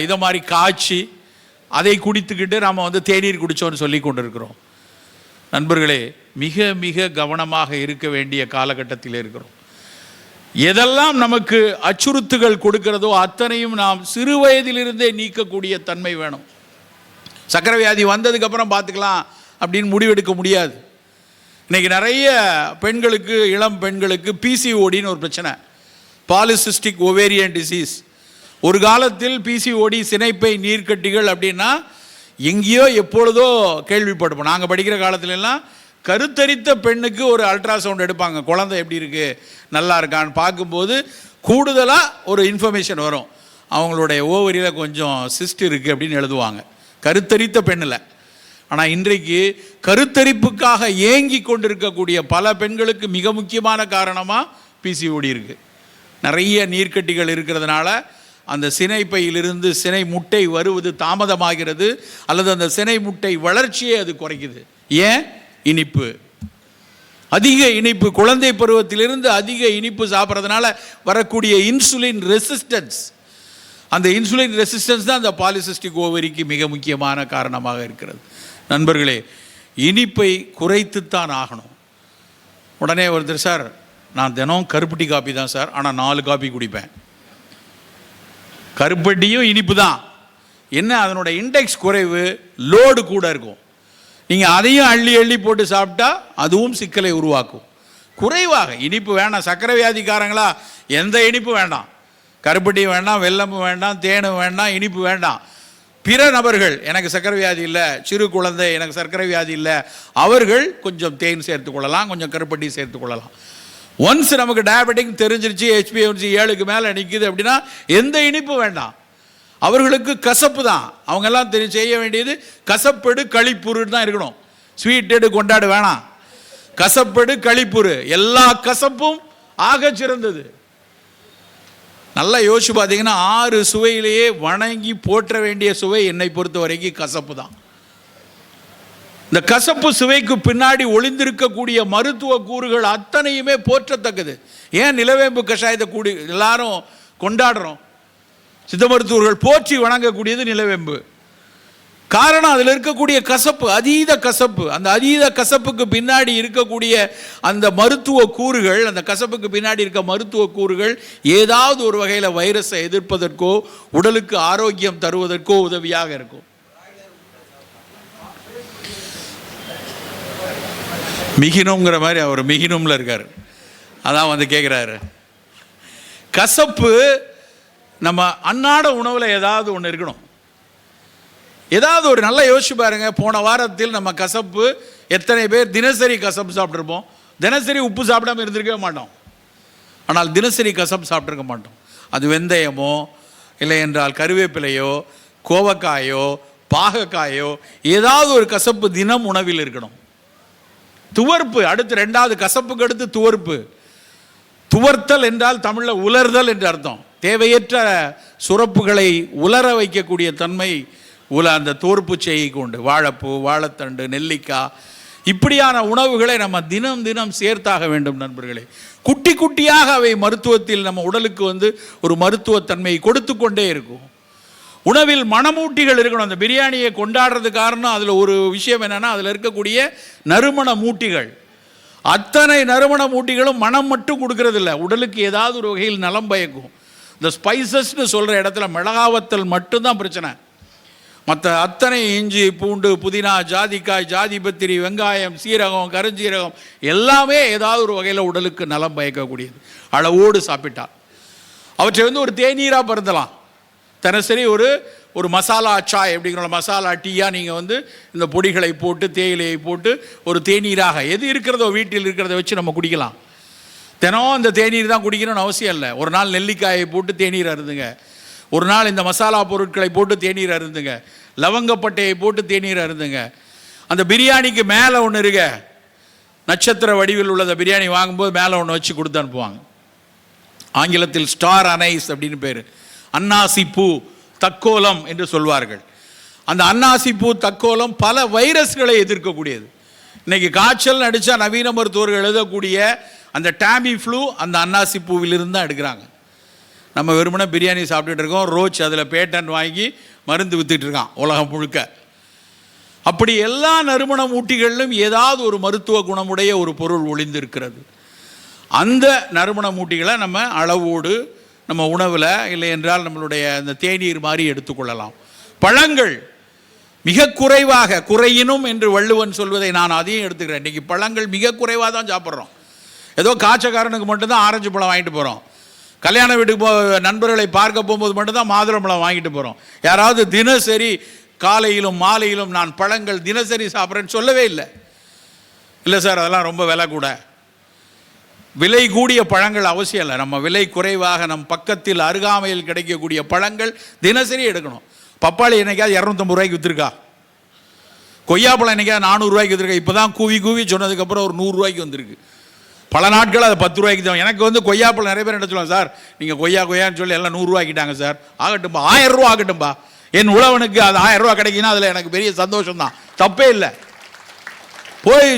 இதை மாதிரி காய்ச்சி அதை குடித்துக்கிட்டு நாம் வந்து தேநீர் குடித்தோன்னு சொல்லி கொண்டு இருக்கிறோம். நண்பர்களே, மிக மிக கவனமாக இருக்க வேண்டிய காலகட்டத்தில் இருக்கிறோம். எதெல்லாம் நமக்கு அச்சுறுத்துகள் கொடுக்கிறதோ அத்தனையும் நாம் சிறு வயதிலிருந்தே நீக்கக்கூடிய தன்மை வேணும். சக்கரை வியாதி வந்ததுக்கப்புறம் பார்த்துக்கலாம் அப்படின்னு முடிவெடுக்க முடியாது. இன்றைக்கி நிறைய பெண்களுக்கு, இளம் பெண்களுக்கு பிசிஓடின்னு ஒரு பிரச்சனை, பாலிசிஸ்டிக் ஓவேரியன் டிசீஸ். ஒரு காலத்தில் பிசிஓடி சினைப்பை நீர்க்கட்டிகள் அப்படின்னா எங்கேயோ எப்பொழுதோ கேள்விப்பட்டிருப்போம். நாங்கள் படிக்கிற காலத்துலலாம் கருத்தரித்த பெண்ணுக்கு ஒரு அல்ட்ராசவுண்ட் எடுப்பாங்க, குழந்தை எப்படி இருக்குது நல்லா இருக்கான்னு பார்க்கும்போது கூடுதலாக ஒரு இன்ஃபர்மேஷன் வரும், அவங்களுடைய ஓவரியில் கொஞ்சம் சிஸ்ட் இருக்குது அப்படின்னு எழுதுவாங்க, கருத்தரித்த பெண்ணில். ஆனால் இன்றைக்கு கருத்தரிப்புக்காக ஏங்கி கொண்டிருக்கக்கூடிய பல பெண்களுக்கு மிக முக்கியமான காரணமாக பிசிஓடி இருக்குது. நிறைய நீர்க்கட்டிகள் இருக்கிறதுனால அந்த சினைப்பையிலிருந்து சினை முட்டை வருவது தாமதமாகிறது, அல்லது அந்த சினை முட்டை வளர்ச்சியை அது குறைக்குது. ஏன்? இனிப்பு, அதிக இனிப்பு. குழந்தை பருவத்திலிருந்து அதிக இனிப்பு சாப்பிட்றதுனால வரக்கூடிய இன்சுலின் ரெசிஸ்டன்ஸ், அந்த இன்சுலின் ரெசிஸ்டன்ஸ் தான் அந்த பாலிசிஸ்டிக் ஓவரிக்கு மிக முக்கியமான காரணமாக இருக்கிறது. நண்பர்களே, இனிப்பை குறைத்துத்தான் ஆகணும். உடனே ஒருத்தர், சார் நான் தினம் கருப்பட்டி காப்பி தான் சார், ஆனால் 4 காப்பி குடிப்பேன். கருப்பட்டியும் இனிப்பு தான், என்ன அதனோட இண்டெக்ஸ் குறைவு, லோடு கூட இருக்கும். நீங்கள் அதையும் அள்ளி அள்ளி போட்டு சாப்பிட்டா அதுவும் சிக்கலை உருவாக்கும். குறைவாக இனிப்பு வேண்டாம். சர்க்கரை வியாதிக்காரங்களா எந்த இனிப்பு வேண்டாம், கருப்பட்டி வேண்டாம், வெல்லமும் வேண்டாம், தேனும் வேண்டாம், இனிப்பு வேண்டாம். பிற நபர்கள், எனக்கு சர்க்கரை வியாதி இல்லை, சிறு குழந்தை எனக்கு சர்க்கரை வியாதி இல்லை, அவர்கள் கொஞ்சம் தேன் சேர்த்துக்கொள்ளலாம், கொஞ்சம் கருப்பட்டி சேர்த்துக்கொள்ளலாம். ஒன்ஸ் நமக்கு டயபெட்டிக் தெரிஞ்சிருச்சு, HbA1c 7க்கு மேலே நிற்குது அப்படின்னா எந்த இனிப்பு வேண்டாம். அவர்களுக்கு கசப்பு தான். அவங்கெல்லாம் செய்ய வேண்டியது கசப்பெடு களிப்புறு தான் இருக்கணும். ஸ்வீட் எடு கொண்டாடு வேணாம், கசப்பெடு களிப்புறு. எல்லா கசப்பும் ஆக சிறந்தது. நல்லா யோசிச்சு பார்த்தீங்கன்னா 6 சுவையிலேயே வணங்கி போற்ற வேண்டிய சுவை என்னை பொறுத்த வரைக்கும் கசப்பு தான். இந்த கசப்பு சுவைக்கு பின்னாடி ஒளிந்திருக்கக்கூடிய மருத்துவ கூறுகள் அத்தனையுமே போற்றத்தக்கது. ஏன் நிலவேம்பு கஷாயத்தை கூடி எல்லாரும் கொண்டாடுறோம்? சித்த மருத்துவர்கள் போற்றி வணங்கக்கூடியது நிலவேம்பு. காரணம் அதில் இருக்கக்கூடிய கசப்பு, அதீத கசப்பு. அந்த அதீத கசப்புக்கு பின்னாடி இருக்கக்கூடிய அந்த மருத்துவ கூறுகள், அந்த கசப்புக்கு பின்னாடி இருக்க மருத்துவ கூறுகள் ஏதாவது ஒரு வகையில் வைரஸை எதிர்ப்பதற்கோ உடலுக்கு ஆரோக்கியம் தருவதற்கோ உதவியாக இருக்கும். மிகினுங்கிற மாதிரி அவர் மிகினும்ல இருக்கார். அதான் கேட்குறாரு. கசப்பு நம்ம அன்னாட உணவில் ஏதாவது ஒன்று இருக்கணும். ஏதாவது ஒரு நல்லா யோசிச்சு பாருங்க. போன வாரத்தில் நம்ம கசப்பு எத்தனை பேர் தினசரி கசப்பு சாப்பிட்ருப்போம்? தினசரி உப்பு சாப்பிடாம இருந்திருக்கவே மாட்டோம். ஆனால் தினசரி கசப்பு சாப்பிட்ருக்க மாட்டோம். அது வெந்தயமோ இல்லை என்றால் கருவேப்பிலையோ கோவக்காயோ பாகக்காயோ ஏதாவது ஒரு கசப்பு தினம் உணவில் இருக்கணும். துவர்ப்பு அடுத்து, 2வது கசப்புக்கு அடுத்து துவர்ப்பு. துவர்த்தல் என்றால் தமிழில் உலர்தல் என்று அர்த்தம். தேவையற்ற சுரப்புகளை உலர வைக்கக்கூடிய தன்மை அந்த தோற்பு செய்கை உண்டு. வாழைப்பூ, வாழைத்தண்டு, நெல்லிக்காய், இப்படியான உணவுகளை நம்ம தினம் தினம் சேர்த்தாக வேண்டும் நண்பர்களே. குட்டி குட்டியாக அவை மருத்துவத்தில் நம்ம உடலுக்கு ஒரு மருத்துவத்தன்மையை கொடுத்து கொண்டே இருக்கும். உணவில் மணமூட்டிகள் இருக்கணும். அந்த பிரியாணியை கொண்டாடுறது காரணம் அதில் ஒரு விஷயம் என்னென்னா, அதில் இருக்கக்கூடிய நறுமண மூட்டிகள், அத்தனை நறுமண மூட்டிகளும் மனம் மட்டும் கொடுக்கறதில்ல, உடலுக்கு ஏதாவது ஒரு வகையில் நலம் பயக்கும். இந்த ஸ்பைசஸ்ன்னு சொல்கிற இடத்துல மிளகாவத்தல் மட்டும்தான் பிரச்சனை. மற்ற அத்தனை இஞ்சி, பூண்டு, புதினா, ஜாதிக்காய், ஜாதிபத்திரி, வெங்காயம், சீரகம், கருஞ்சீரகம் எல்லாமே ஏதாவது ஒரு வகையில் உடலுக்கு நலம் பயக்கக்கூடியது. அளவோடு சாப்பிட்டால் அவற்றை ஒரு தேநீராக பருந்தலாம். தினசரி ஒரு மசாலா சாய் அப்படிங்கிற மசாலா டீயாக நீங்கள் இந்த பொடிகளை போட்டு தேயிலையை போட்டு ஒரு தேநீராக எது இருக்கிறதோ வீட்டில் இருக்கிறத வச்சு நம்ம குடிக்கலாம். தினம் இந்த தேநீர் தான் குடிக்கணும்னு அவசியம் இல்லை. ஒரு நாள் நெல்லிக்காயை போட்டு தேநீர் அருந்துங்க, ஒரு நாள் இந்த மசாலா பொருட்களை போட்டு தேநீர் அருந்துங்க, லவங்கப்பட்டையை போட்டு தேநீர் அருந்துங்க. அந்த பிரியாணிக்கு மேலே ஒன்று இருக்க நட்சத்திர வடிவில் உள்ளதை பிரியாணி வாங்கும்போது மேலே ஒன்று வச்சு கொடுத்து அனுப்புவாங்க. ஆங்கிலத்தில் ஸ்டார் அனைஸ் அப்படின்னு பேர். அன்னாசி பூ, தக்கோலம் என்று சொல்வார்கள். அந்த அன்னாசி பூ, தக்கோலம் பல வைரஸ்களை எதிர்க்கக்கூடியது. இன்னைக்கு காய்ச்சல் அடித்தா நவீன மருத்துவர்கள் எழுதக்கூடிய அந்த டேமி ஃப்ளூ அந்த அன்னாசி பூவிலிருந்து தான் எடுக்கிறாங்க. நம்ம வெறுமனே பிரியாணி சாப்பிட்டுட்டு இருக்கோம், ரோச் அதில் பேட்டன் வாங்கி மருந்து வித்துட்டு இருக்கான் உலகம் முழுக்க. அப்படி எல்லா நறுமண மூட்டிகளிலும் ஏதாவது ஒரு மருத்துவ குணமுடைய ஒரு பொருள் ஒளிந்திருக்கிறது. அந்த நறுமண மூட்டிகளை நம்ம அளவோடு நம்ம உணவில் இல்லை என்றால் நம்மளுடைய இந்த தேநீர் மாதிரி எடுத்துக்கொள்ளலாம். பழங்கள் மிக குறைவாக, குறையினும் என்று வள்ளுவன் சொல்வதை நான் அதையும் எடுத்துக்கிறேன். இன்றைக்கி பழங்கள் மிக குறைவாக தான் சாப்பிட்றோம். ஏதோ காய்ச்சக்காரனுக்கு மட்டும்தான் ஆரஞ்சு பழம் வாங்கிட்டு போகிறோம். கல்யாண வீட்டுக்கு நண்பர்களை பார்க்க போகும்போது மட்டும்தான் மாதுளம்பழம் வாங்கிட்டு போகிறோம். யாராவது தினசரி காலையிலும் மாலையிலும் நான் பழங்கள் தினசரி சாப்பிட்றேன்னு சொல்லவே இல்லை. இல்லை சார், அதெல்லாம் ரொம்ப விலை கூட. விலை கூடிய பழங்கள் அவசியம் இல்லை. நம்ம விலை குறைவாக நம் பக்கத்தில் அருகாமையில் கிடைக்கக்கூடிய பழங்கள் தினசரி எடுக்கணும். பப்பாளி என்னைக்காவது 250 ரூபாய்க்கு விற்றுருக்கா? கொய்யாப்பழம் என்னைக்காவது 400 ரூபாய்க்கு விற்றுருக்கா? இப்போ தான் கூவி கூவி சொன்னதுக்கப்புறம் ஒரு 100 ரூபாய்க்கு வந்திருக்கு. பல நாட்கள் அது 10 ரூபாய்க்கு தான். எனக்கு கொய்யாப்பழம் நிறைய பேர் என்ன சொல்லுவாங்க, சார் நீங்கள் கொய்யான்னு சொல்லி எல்லாம் 100 ரூபாய்க்கிட்டாங்க சார். ஆகட்டும்பா, 1000 ரூபா ஆகட்டும்பா. என் உழவனுக்கு அது 1000 ரூபா கிடைக்குன்னா அதில் எனக்கு பெரிய சந்தோஷம் தான், தப்பே இல்லை. போய்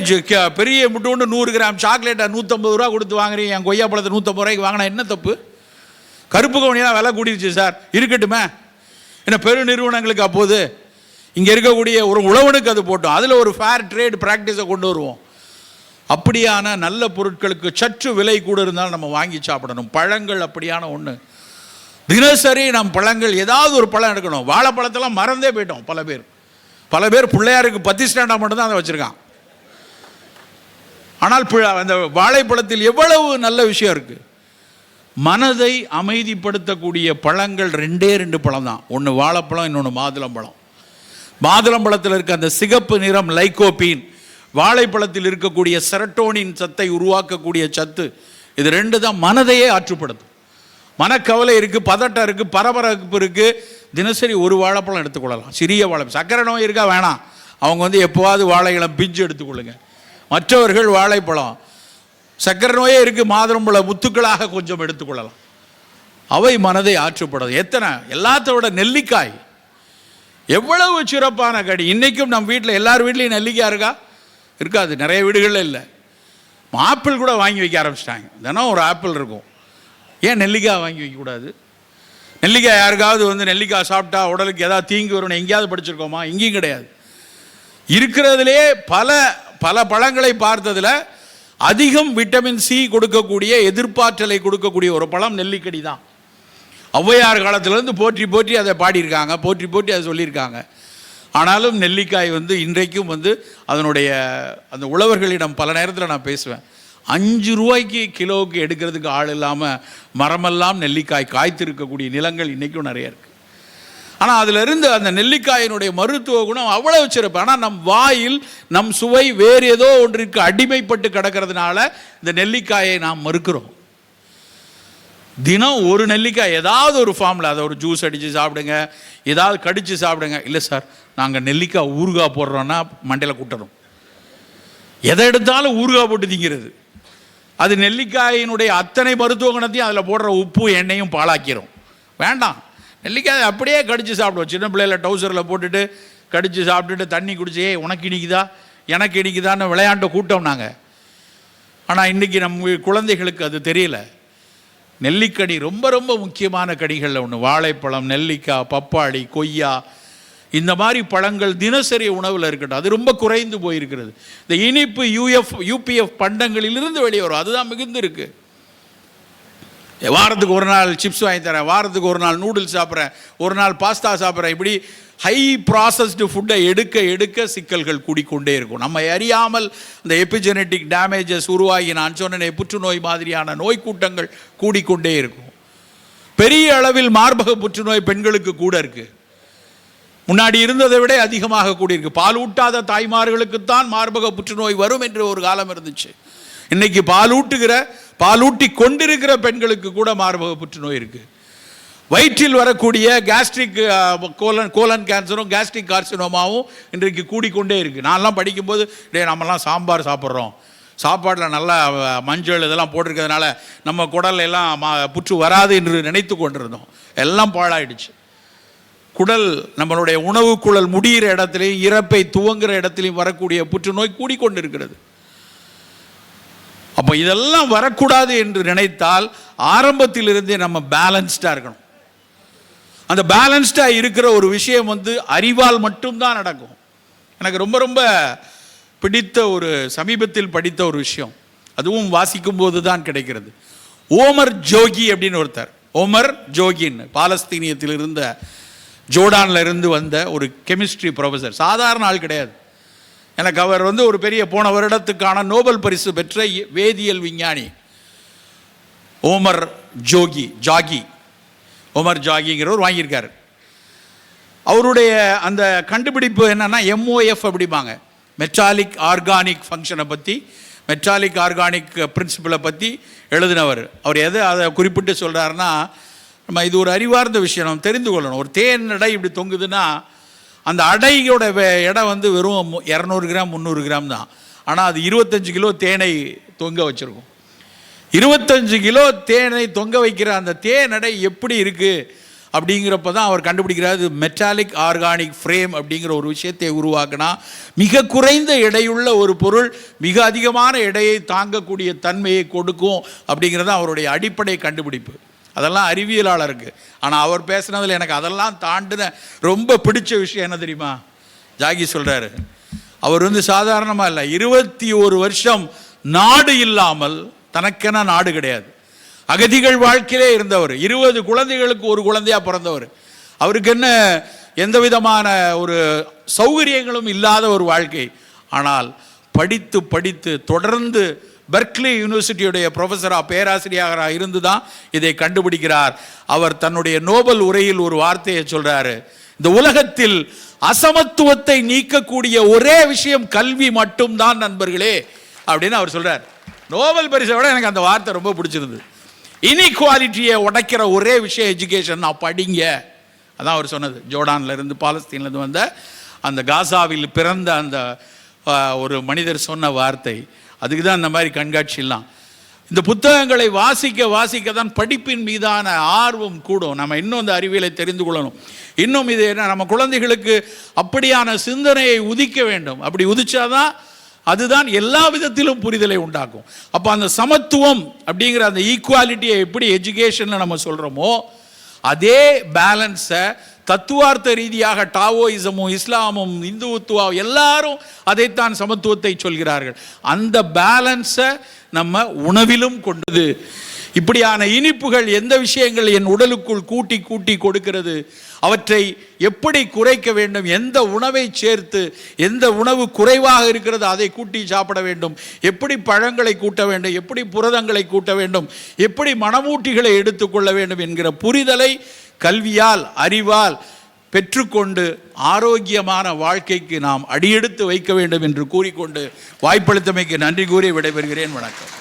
பெரிய முட்டு 100 கிராம் சாக்லேட்டை 150 ரூபா கொடுத்து வாங்குறீங்க, என் கொய்யாப்பழத்தை 150 ரூபாய்க்கு வாங்கினா என்ன தப்பு? கருப்பு கவுனியெல்லாம் விலை கூடிடுச்சு சார், இருக்கட்டுமே. ஏன்னா பெரு நிறுவனங்களுக்கு அப்போது இங்கே இருக்கக்கூடிய ஒரு உழவனுக்கு அது போட்டோம். அதில் ஒரு ஃபேர் ட்ரேட் ப்ராக்டிஸை கொண்டு வருவோம். அப்படியான நல்ல பொருட்களுக்கு சற்று விலை கூட இருந்தாலும் நம்ம வாங்கி சாப்பிடணும். பழங்கள் அப்படியான ஒன்று. தினசரி நம் பழங்கள் ஏதாவது ஒரு பழம் எடுக்கணும். வாழைப்பழத்தெல்லாம் மறந்தே போயிட்டோம் பல பேர் பிள்ளையாருக்கு 10 ஸ்டாண்டா மட்டும்தான் அதை வச்சுருக்கான். ஆனால் அந்த வாழைப்பழத்தில் எவ்வளவு நல்ல விஷயம் இருக்குது. மனதை அமைதிப்படுத்தக்கூடிய பழங்கள் 2 பழம் தான். ஒன்று வாழைப்பழம், இன்னொன்று மாதுளம்பழம். மாதுளம்பழத்தில் இருக்க அந்த சிகப்பு நிறம் லைகோபீன், வாழைப்பழத்தில் இருக்கக்கூடிய செரட்டோனின் சத்தை உருவாக்கக்கூடிய சத்து, இது 2 தான் மனதையே ஆற்றுப்படுத்தும். மனக்கவலை இருக்குது, பதட்டம் இருக்குது, பரபரப்பு இருக்குது, தினசரி ஒரு வாழைப்பழம் எடுத்துக்கொள்ளலாம். சிறிய வாழைப்பழம். சர்க்கரை நோய் இருக்கா வேணாம், அவங்க எப்போவாது வாழைப்பழம் பிஞ்சு எடுத்துக்கொள்ளுங்க. மற்றவர்கள் வாழைப்பழம். சர்க்கரை நோயே இருக்குது, மாதுளம்பழ முத்துக்களாக கொஞ்சம் எடுத்துக்கொள்ளலாம். அவை மனதை ஆற்றுப்படும். எத்தனை எல்லாத்தோட நெல்லிக்காய் எவ்வளவு சிறப்பான கடி. இன்றைக்கும் நம்ம வீட்டில் எல்லார் வீட்லேயும் நெல்லிக்காய் இருக்கா? இருக்காது, நிறைய வீடுகளில் இல்லை. ஆப்பிள் கூட வாங்கி வைக்க ஆரம்பிச்சிட்டாங்க. தினம் ஒரு ஆப்பிள் இருக்கும். ஏன் நெல்லிக்காய் வாங்கி வைக்கக்கூடாது? நெல்லிக்காய் யாருக்காவது நெல்லிக்காய் சாப்பிட்டா உடலுக்கு ஏதாவது தீங்கு வரும்னு எங்கேயாவது படிச்சிருக்கோமா? எங்கேயும் கிடையாது. இருக்கிறதுலே பல பல பழங்களை பார்த்ததில் அதிகம் விட்டமின் சி கொடுக்கக்கூடிய, எதிர்ப்பாற்றலை கொடுக்கக்கூடிய ஒரு பழம் நெல்லிக்கடி தான். ஔவையார் காலத்திலேருந்து போற்றி போற்றி அதை பாடியிருக்காங்க, போற்றி போற்றி அதை சொல்லியிருக்காங்க. ஆனாலும் நெல்லிக்காய் இன்றைக்கும் அதனுடைய அந்த உழவர்களிடம் பல நேரத்தில் நான் பேசுவேன். 5 ரூபாய்க்கு கிலோவுக்கு எடுக்கிறதுக்கு ஆள் இல்லாமல் மரமெல்லாம் நெல்லிக்காய் காய்த்திருக்கக்கூடிய நிலங்கள் இன்றைக்கும் நிறைய இருக்குது. ஆனால் அதிலிருந்து அந்த நெல்லிக்காயினுடைய மருத்துவ குணம் அவ்வளவு சிறப்பு. ஆனால் நம் வாயில் நம் சுவை வேறு ஏதோ ஒன்றிற்கு அடிமைப்பட்டு கிடக்கிறதுனால இந்த நெல்லிக்காயை நாம் மறுக்கிறோம். தினம் ஒரு நெல்லிக்காய் ஏதாவது ஒரு ஃபார்மில் அதை ஒரு ஜூஸ் அடித்து சாப்பிடுங்க, ஏதாவது கடித்து சாப்பிடுங்க. இல்லை சார், நாங்கள் நெல்லிக்காய் ஊறுகாய் போடுறோன்னா மண்டையில் கூட்டணும். எதை எடுத்தாலும் ஊறுகாய் போட்டு திங்கிறது. அது நெல்லிக்காயினுடைய அத்தனை மருத்துவ குணத்தையும் அதில் போடுற உப்பு எண்ணெயும் பாழாக்கிறோம். வேண்டாம். நெல்லிக்காய் அப்படியே கடித்து சாப்பிடுவோம். சின்ன பிள்ளையில டவுசரில் போட்டுட்டு கடித்து சாப்பிட்டுட்டு தண்ணி குடிச்சு உனக்கு இனிக்குதா எனக்கு இனிக்குதான்னு விளையாண்ட கூட்டம் நாங்கள். ஆனால் இன்றைக்கி நம்ம குழந்தைகளுக்கு அது தெரியல. நெல்லிக்கடி ரொம்ப ரொம்ப முக்கியமான கடிகளில் ஒன்று. வாழைப்பழம், நெல்லிக்காய், பப்பாளி, கொய்யா, இந்த மாதிரி பழங்கள் தினசரி உணவில் இருக்கட்டும். அது ரொம்ப குறைந்து போயிருக்கிறது. இந்த இனிப்பு யூபிஎஃப் பண்டங்களிலிருந்து வெளியே வரும். அதுதான் மிகுந்து இருக்கு. வாரத்துக்கு ஒரு நாள் சிப்ஸ் வாங்கி தரேன், வாரத்துக்கு ஒரு நாள் நூடுல்ஸ் சாப்பிட்றேன், ஒரு நாள் பாஸ்தா சாப்பிட்றேன். இப்படி ஹை ப்ராசஸ்டு ஃபுட்டை எடுக்க எடுக்க சிக்கல்கள் கூடிக்கொண்டே இருக்கும். நம்ம அறியாமல் இந்த எபிஜெனட்டிக் டேமேஜஸ் உருவாகி, நான் சொன்ன புற்றுநோய் மாதிரியான நோய் கூட்டங்கள் கூடிக்கொண்டே இருக்கும். பெரிய அளவில் மார்பக புற்றுநோய் பெண்களுக்கு கூட இருக்குது. முன்னாடி இருந்ததை விட அதிகமாக கூடியிருக்கு. பாலூட்டாத தாய்மார்களுக்குத்தான் மார்பக புற்றுநோய் வரும் என்று ஒரு காலம் இருந்துச்சு. இன்னைக்கு பாலூட்டி கொண்டிருக்கிற பெண்களுக்கு கூட மார்பக புற்றுநோய் இருக்குது. வயிற்றில் வரக்கூடிய கேஸ்ட்ரிக் கோலன் கேன்சரும் கேஸ்ட்ரிக் கார்சினோமாவும் இன்றைக்கு கூடிக்கொண்டே இருக்குது. நான்லாம் படிக்கும்போது நம்மலாம் சாம்பார் சாப்பிட்றோம், சாப்பாட்டில் நல்லா மஞ்சள் இதெல்லாம் போட்டிருக்கிறதுனால நம்ம குடல் எல்லாம் புற்று வராது என்று நினைத்து கொண்டிருந்தோம். எல்லாம் பாழாயிடுச்சு. குடல், நம்மளுடைய உணவு குழல் முடிகிற இடத்துலையும் இறப்பை துவங்குற இடத்துலையும் வரக்கூடிய புற்றுநோய் கூடிக்கொண்டு இருக்கிறது. அப்போ இதெல்லாம் வரக்கூடாது என்று நினைத்தால் ஆரம்பத்திலிருந்தே நம்ம பேலன்ஸ்டாக இருக்கணும். அந்த பேலன்ஸ்டாக இருக்கிற ஒரு விஷயம் அறிவால் மட்டும்தான் நடக்கும். எனக்கு ரொம்ப ரொம்ப பிடித்த ஒரு சமீபத்தில் படித்த ஒரு விஷயம், அதுவும் வாசிக்கும் போது தான் கிடைக்கிறது. ஓமர் ஜோகி அப்படின்னு ஒருத்தர். ஓமர் ஜோகின்னு பாலஸ்தீனியத்தில் இருந்த, ஜோர்டானில் இருந்து வந்த ஒரு கெமிஸ்ட்ரி ப்ரொஃபஸர். சாதாரண ஆள் கிடையாது. எனக்கு அவர் ஒரு பெரிய போன வருடத்துக்கான நோபல் பரிசு பெற்ற வேதியியல் விஞ்ஞானி ஓமர் ஜாகிங்கிறவர் வாங்கியிருக்காரு. அவருடைய அந்த கண்டுபிடிப்பு என்னன்னா MOF அப்படிம்பாங்க, மெட்டாலிக் ஆர்கானிக் ஃபங்க்ஷனை பற்றி, மெட்டாலிக் ஆர்கானிக் பிரின்சிபலை பற்றி எழுதினவர். அவர் அதை குறிப்பிட்டு சொல்கிறாருன்னா, நம்ம இது ஒரு அறிவார்ந்த விஷயம், நம்ம தெரிந்து கொள்ளணும். ஒரு தேன் அடை இப்படி தொங்குதுன்னா அந்த அடையோட எடை வெறும் 200 கிராம் 300 கிராம் தான். ஆனால் அது 25 கிலோ தேனை தொங்க வச்சுருக்கும். 25 கிலோ தேனை தொங்க வைக்கிற அந்த தேன் அடை எப்படி இருக்குது அப்படிங்கிறப்ப தான் அவர் கண்டுபிடிக்கிறார். மெட்டாலிக் ஆர்கானிக் ஃப்ரேம் அப்படிங்கிற ஒரு விஷயத்தை உருவாக்கினா மிக குறைந்த எடையுள்ள ஒரு பொருள் மிக அதிகமான எடையை தாங்கக்கூடிய தன்மையை கொடுக்கும் அப்படிங்கிறது அவருடைய அடிப்படை கண்டுபிடிப்பு. அதெல்லாம் அறிவியலாளருக்கு. ஆனால் அவர் பேசுனதில் எனக்கு அதெல்லாம் தாண்டின ரொம்ப பிடிச்ச விஷயம் என்ன தெரியுமா? ஜாகி சொல்கிறாரு, அவர் சாதாரணமாக இல்லை, 21 வருஷம் நாடு இல்லாமல், தனக்கென நாடு கிடையாது, அகதிகள் வாழ்க்கையிலே இருந்தவர், 20 குழந்தைகளுக்கு ஒரு குழந்தையாக பிறந்தவர். அவருக்கு என்ன எந்த விதமான ஒரு சௌகரியங்களும் இல்லாத ஒரு வாழ்க்கை. ஆனால் படித்து படித்து தொடர்ந்து பெர்க்லி யூனிவர்சிட்டியுடைய ப்ரொஃபஸராக, பேராசிரியராக இருந்து தான் இதை கண்டுபிடிக்கிறார். அவர் தன்னுடைய நோபல் உரையில் ஒரு வார்த்தையை சொல்றாரு, இந்த உலகத்தில் அசமத்துவத்தை நீக்கக்கூடிய ஒரே விஷயம் கல்வி மட்டும்தான் நண்பர்களே அப்படின்னு அவர் சொல்றார். நோபல் பரிசை விட எனக்கு அந்த வார்த்தை ரொம்ப பிடிச்சிருந்தது. இன்இக்வாலிட்டியை உடைக்கிற ஒரே விஷயம் எஜுகேஷன். நான் படிங்க, அதான் அவர் சொன்னது. ஜோர்டான்ல இருந்து பாலஸ்தீன்லேருந்து வந்த அந்த காசாவில் பிறந்த அந்த ஒரு மனிதர் சொன்ன வார்த்தை. அதுக்கு தான் இந்த மாதிரி கண்காட்சியெல்லாம். இந்த புத்தகங்களை வாசிக்க தான் படிப்பின் மீதான ஆர்வம் கூடும். நம்ம இன்னும் இந்த அறிவியலை தெரிந்து கொள்ளணும். இன்னும் இது என்ன, நம்ம குழந்தைகளுக்கு அப்படியான சிந்தனையை உதிக்க வேண்டும். அப்படி உதிச்சாதான் அதுதான் எல்லா விதத்திலும் புரிதலை உண்டாக்கும். அப்போ அந்த சமத்துவம் அப்படிங்கிற அந்த ஈக்குவாலிட்டியை எப்படி எஜுகேஷனில் நம்ம சொல்கிறோமோ, அதே பேலன்ஸை தத்துவார்த்த ரீதியாக டாவோயிசமும் இஸ்லாமும் இந்துத்துவம் எல்லாரும் அதைத்தான் சமத்துவத்தை சொல்கிறார்கள். அந்த பேலன்ஸை நம்ம உணவிலும் கொண்டது. இப்படியான இனிப்புகள் எந்த விஷயங்கள் என் உடலுக்குள் கூட்டி கூட்டி கொடுக்கிறது, அவற்றை எப்படி குறைக்க வேண்டும், எந்த உணவை சேர்த்து எந்த உணவு குறைவாக இருக்கிறது அதை கூட்டி சாப்பிட வேண்டும், எப்படி பழங்களை கூட்ட வேண்டும், எப்படி புரதங்களை கூட்ட வேண்டும், எப்படி மணமூட்டிகளை எடுத்துக்கொள்ள வேண்டும் என்கிற புரிதலை கல்வியால் அறிவால் பெற்றுக்கொண்டு ஆரோக்கியமான வாழ்க்கைக்கு நாம் அடியெடுத்து வைக்க வேண்டும் என்று கூறிக்கொண்டு வாய்ப்பளித்தமைக்கு நன்றி கூறி விடைபெறுகிறேன். வணக்கம்.